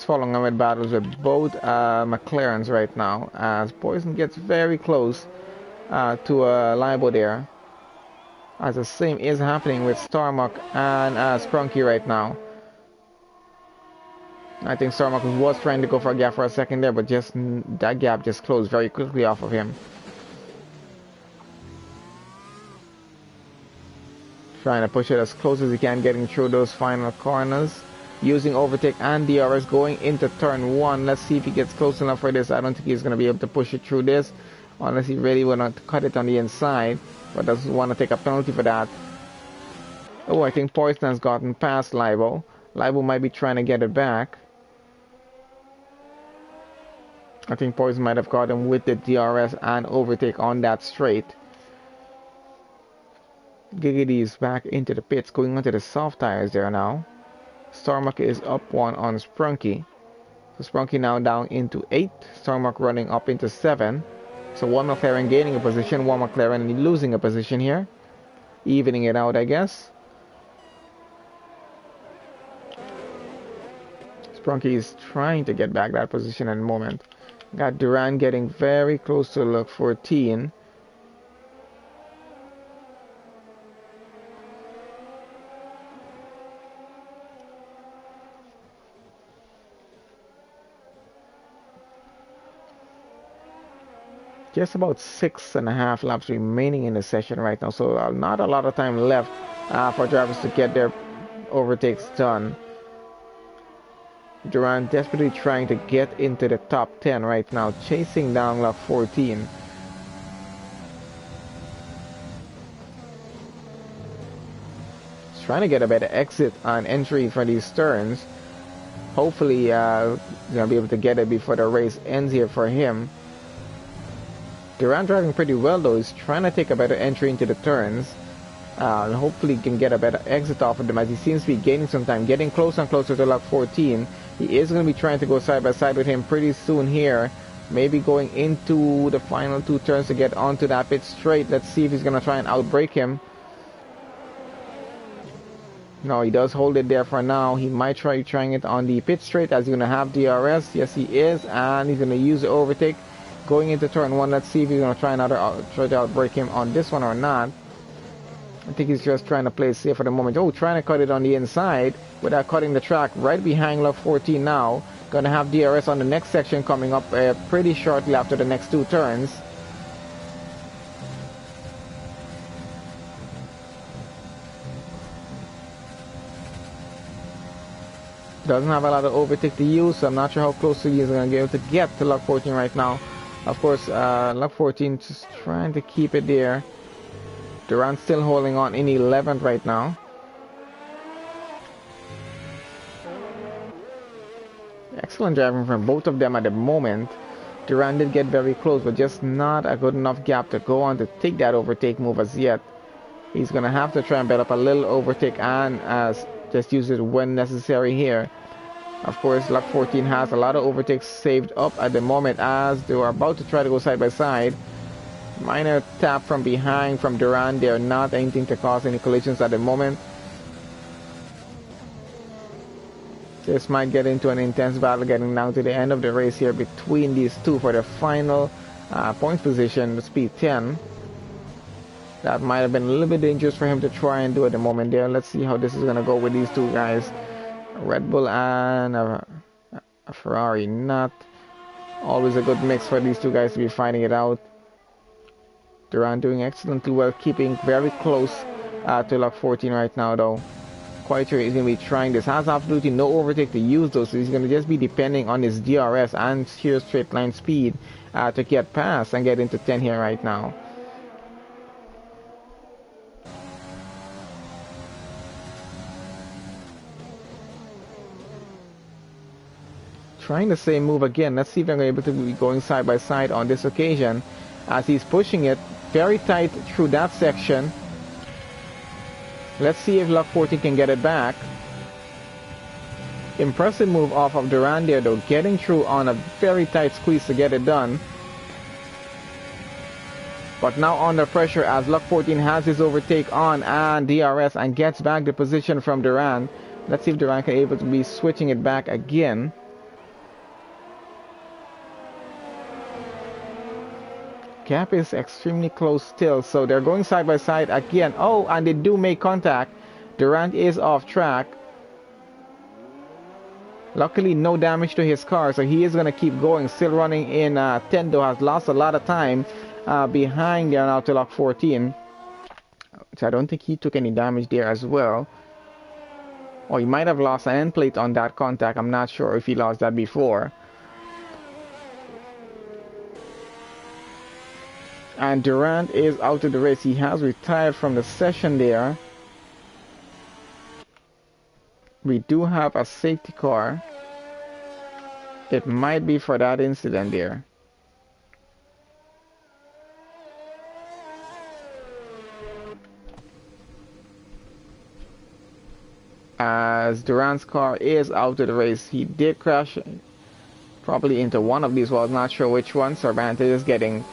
S1: Following on with battles with both McLarens right now, as Poison gets very close to Libo there, as the same is happening with Starmuck and Sprunky right now. I think Starmuck was trying to go for a gap for a second there, but just that gap just closed very quickly off of him. Trying to push it as close as he can, getting through those final corners. Using overtake and DRS going into turn 1. Let's see if he gets close enough for this. I don't think he's going to be able to push it through this, unless he really want to cut it on the inside, but doesn't want to take a penalty for that. Oh, I think Poison has gotten past Libo. Libo might be trying to get it back. I think Poison might have got him with the DRS and overtake on that straight. Giggity is back into the pits, going onto the soft tires there now. Starmuck is up 1 on Sprunky. So Sprunky now down into 8. Starmuck running up into 7. So one McLaren gaining a position, one McLaren losing a position here. Evening it out, I guess. Sprunky is trying to get back that position at the moment. Got Duran getting very close to look 14. Just about 6.5 laps remaining in the session right now, so not a lot of time left for drivers to get their overtakes done. Duran desperately trying to get into the top 10 right now, chasing down lap 14. He's trying to get a better exit on entry for these turns. Hopefully he's going to be able to get it before the race ends here for him. Duran driving pretty well though. He's trying to take a better entry into the turns, and hopefully he can get a better exit off of them, as he seems to be gaining some time, getting closer and closer to lap 14. He is going to be trying to go side by side with him pretty soon here, maybe going into the final 2 turns to get onto that pit straight. Let's see if he's going to try and outbrake him. No, he does hold it there for now. He might try trying it on the pit straight, as he's going to have DRS. Yes, he is, and he's going to use the overtake. going into turn 1. Let's see if he's going to try to outbreak him on this one or not. I think he's just trying to play it safe for the moment. Oh, trying to cut it on the inside without cutting the track right behind lap 14 now. Going to have DRS on the next section coming up pretty shortly after the next 2 turns. Doesn't have a lot of overtake to use, so I'm not sure how close he is going to be able to get to lap 14 right now. Of course, lap 14 just trying to keep it there. Durant still holding on in 11th right now. Excellent driving from both of them at the moment. Durant did get very close, but just not a good enough gap to go on to take that overtake move as yet. He's going to have to try and build up a little overtake and just use it when necessary here. Of course, lap 14 has a lot of overtakes saved up at the moment as they are about to try to go side by side. Minor tap from behind from Durant. They're not anything to cause any collisions at the moment. This might get into an intense battle getting down to the end of the race here between these two for the final points position, speed 10. That might have been a little bit dangerous for him to try and do at the moment there. Let's see how this is going to go with these two guys. A Red Bull and a Ferrari. Not always a good mix for these two guys to be fighting it out. Durant doing excellently well, keeping very close to lap 14 right now though. Quite sure he's going to be trying this. Has absolutely no overtake to use though, so he's going to just be depending on his DRS and sheer straight line speed to get past and get into 10 here right now. Trying the same move again. Let's see if they're able to be going side by side on this occasion as he's pushing it very tight through that section. Let's see if lap 14 can get it back. Impressive move off of Durant there though, getting through on a very tight squeeze to get it done. But now under pressure as lap 14 has his overtake on and DRS and gets back the position from Durant. Let's see if Durant can able to be switching it back again. Gap is extremely close still, so they're going side by side again. Oh, and they do make contact. Durant is off track. Luckily no damage to his car, so he is going to keep going, still running in 10 though, has lost a lot of time behind there now to lap 14, so I don't think he took any damage there as well. Or he might have lost an end plate on that contact. I'm not sure if he lost that before. And Durant is out of the race. He has retired from the session there. We do have a safety car. It might be for that incident there. As Durant's car is out of the race. He did crash probably into one of these walls. Not sure which one. Cervantes is getting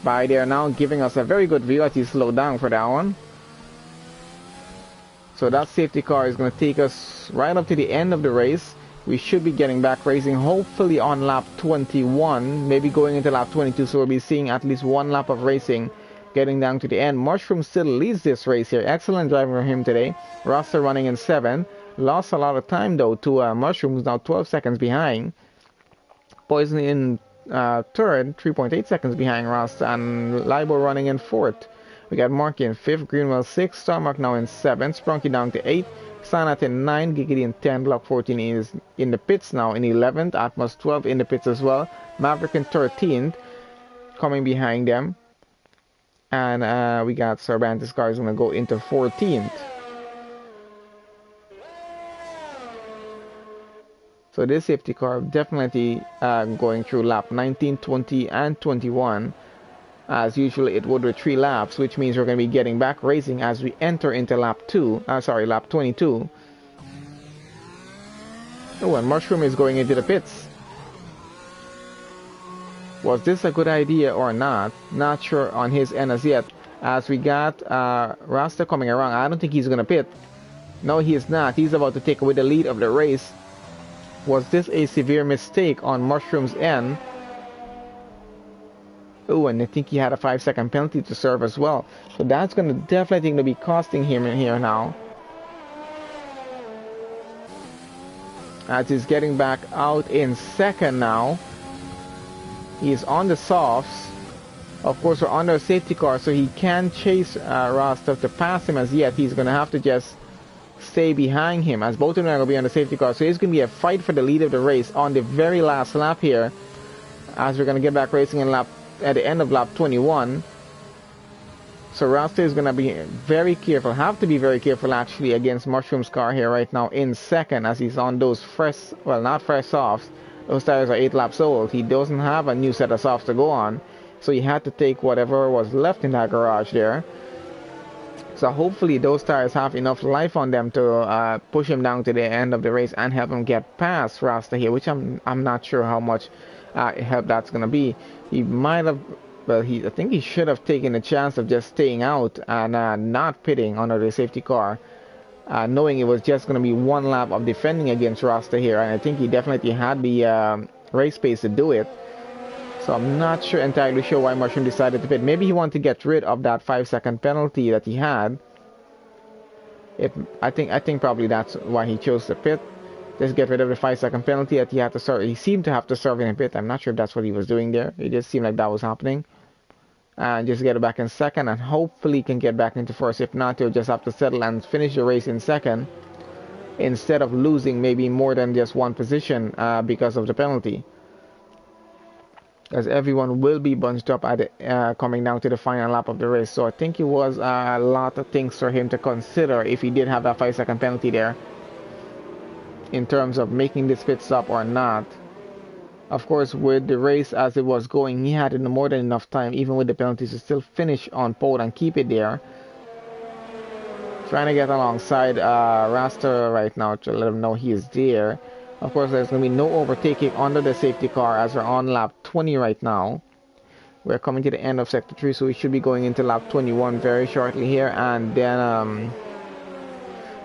S1: by there now, giving us a very good view as he slowed down for that one. So that safety car is going to take us right up to the end of the race. We should be getting back racing hopefully on lap 21, maybe going into lap 22, so we'll be seeing at least one lap of racing getting down to the end. Mushroom still leads this race here. Excellent driving for him today. Rasta running in 7. Lost a lot of time though to Mushroom's now 12 seconds behind. Poison in third, 3.8 seconds behind Rasta, and Libo running in 4th. We got Marky in 5th, Greenwell 6th, Starmark now in 7th, Sprunky down to 8th, Sanat in 9th, Giggity in 10th, Block 14 is in the pits now in 11th, Atmos 12 in the pits as well, Maverick in 13th, coming behind them, and we got Cervantes car is going to go into 14th. So this safety car definitely going through lap 19, 20, and 21. As usual, it would with 3 laps, which means we're going to be getting back racing as we enter into lap 22. Oh, and Mushroom is going into the pits. Was this a good idea or not? Not sure on his end as yet. As we got Rasta coming around, I don't think he's going to pit. No, he is not. He's about to take away the lead of the race. Was this a severe mistake on Mushroom's end? Oh, and I think he had a 5-second penalty to serve as well. So that's going to definitely be costing him in here now. As he's getting back out in second now. He's on the softs. Of course, we're under a safety car, so he can chase Rostov to pass him as yet. He's going to have to just stay behind him, as both of them are going to be on the safety car. So it's going to be a fight for the lead of the race on the very last lap here, as we're going to get back racing at the end of lap 21. So Rasta is going to be very careful, have to be very careful actually, against Mushroom's car here right now in second, as he's on those fresh, well, not fresh softs. Those tires are 8 laps old. He doesn't have a new set of softs to go on, so he had to take whatever was left in that garage there. So hopefully those tires have enough life on them to push him down to the end of the race and help him get past Rasta here, which I'm not sure how much help that's going to be. He might have, well, I think he should have taken the chance of just staying out and not pitting under the safety car, knowing it was just going to be one lap of defending against Rasta here, and I think he definitely had the race pace to do it. So I'm not entirely sure why Mushroom decided to pit. Maybe he wanted to get rid of that 5-second penalty that he had. I think probably that's why he chose to pit. Just get rid of the 5-second penalty that he had to serve. He seemed to have to serve in a pit. I'm not sure if that's what he was doing there. It just seemed like that was happening. And just get it back in second, and hopefully he can get back into first. If not, he'll just have to settle and finish the race in second, instead of losing maybe more than just one position because of the penalty. As everyone will be bunched up at the, coming down to the final lap of the race. So I think it was a lot of things for him to consider if he did have that 5-second penalty there, in terms of making this pit stop or not. Of course, with the race as it was going, he had more than enough time, even with the penalties, to still finish on pole and keep it there. Trying to get alongside Rasta right now to let him know he is there. Of course, there's going to be no overtaking under the safety car, as we're on lap 20 right now. We're coming to the end of sector 3, so we should be going into lap 21 very shortly here, and then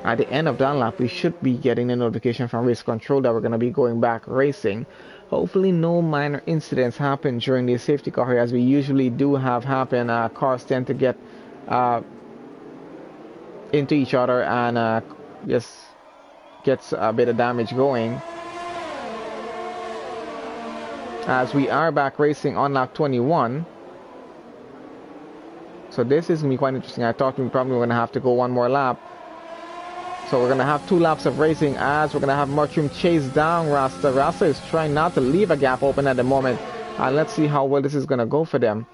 S1: at the end of that lap, we should be getting a notification from race control that we're going to be going back racing. Hopefully no minor incidents happen during the safety car here, as we usually do have happen. Cars tend to get into each other and just gets a bit of damage going. As we are back racing on lap 21. So this is going to be quite interesting. I thought we probably were going to have to go one more lap. So we're going to have 2 laps of racing, as we're going to have Mushroom chase down Rasta. Rasta is trying not to leave a gap open at the moment. And let's see how well this is going to go for them.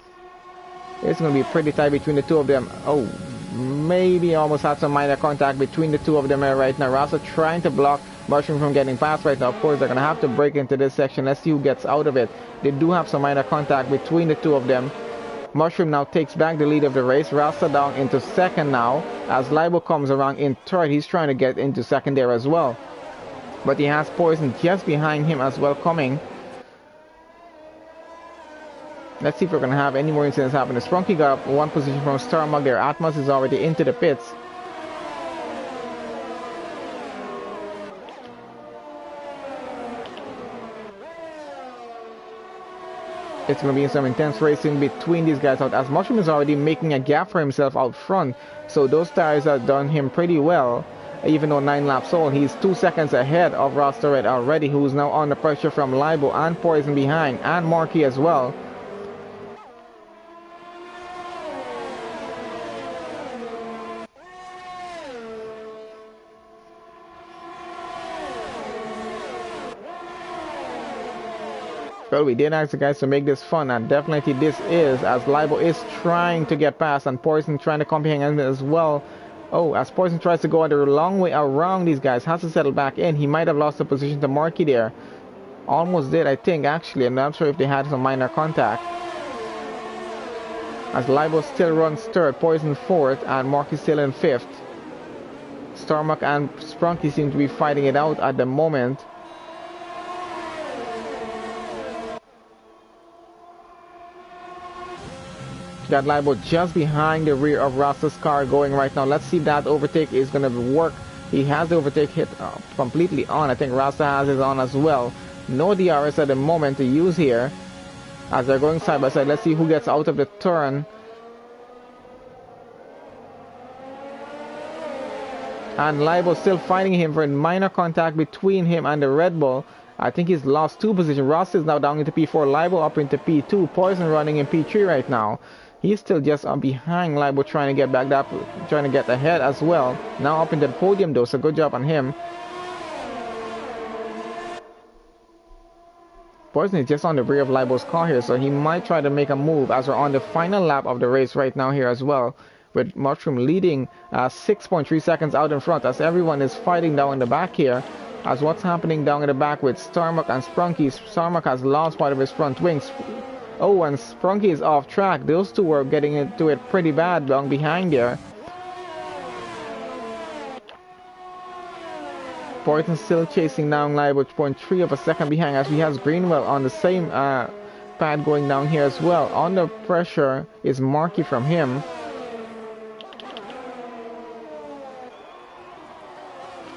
S1: It's going to be pretty tight between the two of them. Oh, maybe almost had some minor contact between the two of them right now. Rasta trying to block Mushroom from getting past right now. Of course, they're going to have to break into this section. Let's see who gets out of it. They do have some minor contact between the two of them. Mushroom now takes back the lead of the race. Rasta down into second now, as Libo comes around in third. He's trying to get into second there as well, but he has Poison just behind him as well coming. Let's see if we're going to have any more incidents happen. Sprunky got up one position from Starmug there. Atmos is already into the pits. It's going to be some intense racing between these guys out, as Mushroom is already making a gap for himself out front. So those tires have done him pretty well. Even though 9 laps old, he's 2 seconds ahead of Rasta Red already, who's now under pressure from Libo and Poison behind, and Marky as well. Well, we did ask the guys to make this fun, and definitely this is, as Libo is trying to get past and Poison trying to come behind him as well. Oh, as Poison tries to go the long way around these guys, has to settle back in. He might have lost the position to Marky there. Almost did, I think, actually. I'm not sure if they had some minor contact. As Libo still runs third, Poison fourth, and Marky still in fifth. Starmuck and Sprunky seem to be fighting it out at the moment. Got Libo just behind the rear of Rasta's car going right now. Let's see if that overtake is going to work. He has the overtake hit completely on. I think Rasta has his on as well. No DRS at the moment to use here. as they're going side by side. Let's see who gets out of the turn. And Libo still fighting him for a minor contact between him and the Red Bull. I think he's lost 2 positions. Ross is now down into P4. Libo up into P2. Poison running in P3 right now. He's still just behind Libo, trying to get back up, trying to get ahead as well. Now up into the podium though, so good job on him. Poison is just on the rear of Libo's car here, so he might try to make a move as we're on the final lap of the race right now here as well, with Mushroom leading 6.3 seconds out in front as everyone is fighting down in the back here. As what's happening down in the back with Starmuck and Sprunky. Starmuck has lost part of his front wings. Oh, and Sprunky is off track. Those two were getting into it pretty bad down behind there. Poison still chasing down Libo, 0.3 of a second behind as he has Greenwell on the same pad going down here as well. Under pressure is Marky from him.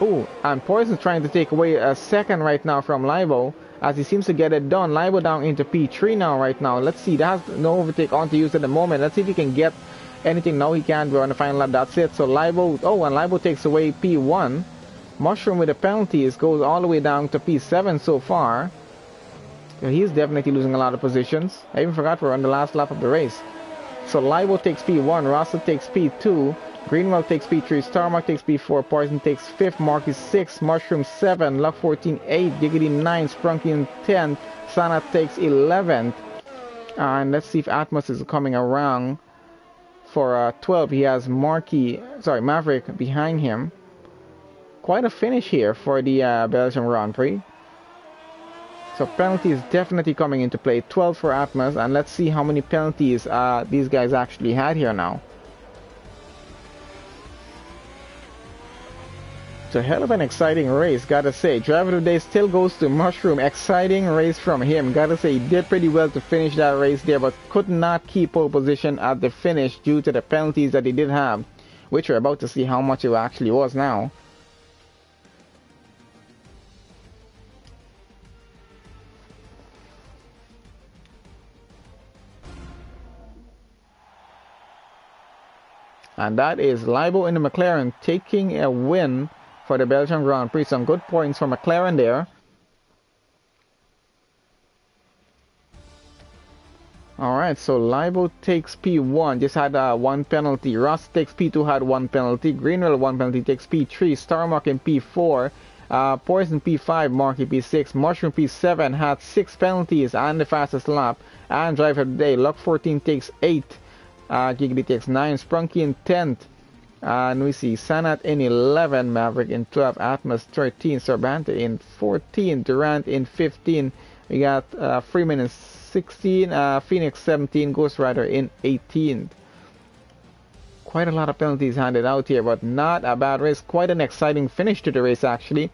S1: Oh, and Poison trying to take away a second right now from Libo as he seems to get it done. Libo down into P3 now right now. Let's see, that has no overtake on to use at the moment. Let's see if he can get anything. No, he can't. We're on the final lap. That's it. So Libo, oh, and Libo takes away P1. Mushroom with the penalties goes all the way down to P7 so far. So he's definitely losing a lot of positions. I even forgot we're on the last lap of the race. So Libo takes P1, Rasta takes P2, Greenwell takes P3, Starmark takes P4, Poison takes 5th, Mark is 6th, Mushroom 7, Luck 14 8, Giggity 9, Sprunky in 10th, Sana takes 11th. And let's see if Atmos is coming around for 12. He has Maverick behind him. Quite a finish here for the Belgium Grand Prix. So penalty is definitely coming into play. 12 for Atmos, and let's see how many penalties these guys actually had here now. It's a hell of an exciting race, gotta say. Driver of the day still goes to Mushroom. Exciting race from him. Gotta say, he did pretty well to finish that race there, but could not keep pole position at the finish due to the penalties that he did have, which we're about to see how much it actually was now. And that is Libo in the McLaren taking a win for the Belgian Grand Prix. Some good points for McLaren there. Alright, so Libo takes P1, just had 1 penalty. Ross takes P2, had 1 penalty. Greenwell 1 penalty, takes P3. Starmark in P4. Poison P5, Marky P6. Mushroom P7 had 6 penalties and the fastest lap. And driver of the day, Luck 14 takes 8. Giggity takes 9, Sprunky in 10th, and we see Sanat in 11, Maverick in 12, Atmos 13, Sorbante in 14, Durant in 15, we got Freeman in 16, Phoenix 17, Ghost Rider in 18. Quite a lot of penalties handed out here, but not a bad race. Quite an exciting finish to the race actually.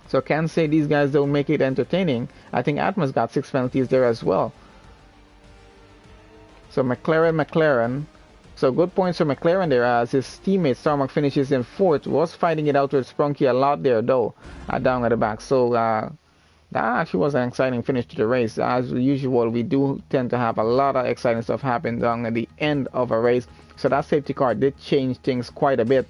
S1: So can't say these guys don't make it entertaining. I think Atmos got 6 penalties there as well. So McLaren. So good points for McLaren there as his teammate Starmark finishes in 4th. Was fighting it out with Sprunky a lot there though, down at the back. So that actually was an exciting finish to the race. As usual, we do tend to have a lot of exciting stuff happen down at the end of a race. So that safety car did change things quite a bit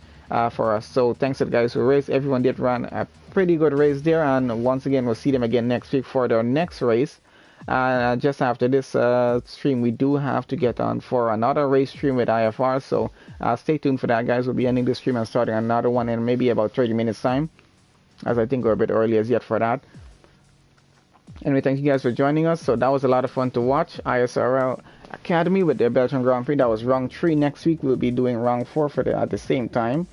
S1: for us. So thanks to the guys who raced. Everyone did run a pretty good race there. And once again, we'll see them again next week for their next race. Just after this stream, we do have to get on for another race stream with IFR, so stay tuned for that, guys. We'll be ending the stream and starting another one in maybe about 30 minutes time, as I think we're a bit early as yet for that. Anyway, thank you guys for joining us. So that was a lot of fun to watch. ISRL Academy with the Belgian Grand Prix. That was round 3. Next week we'll be doing round 4 for at the same time.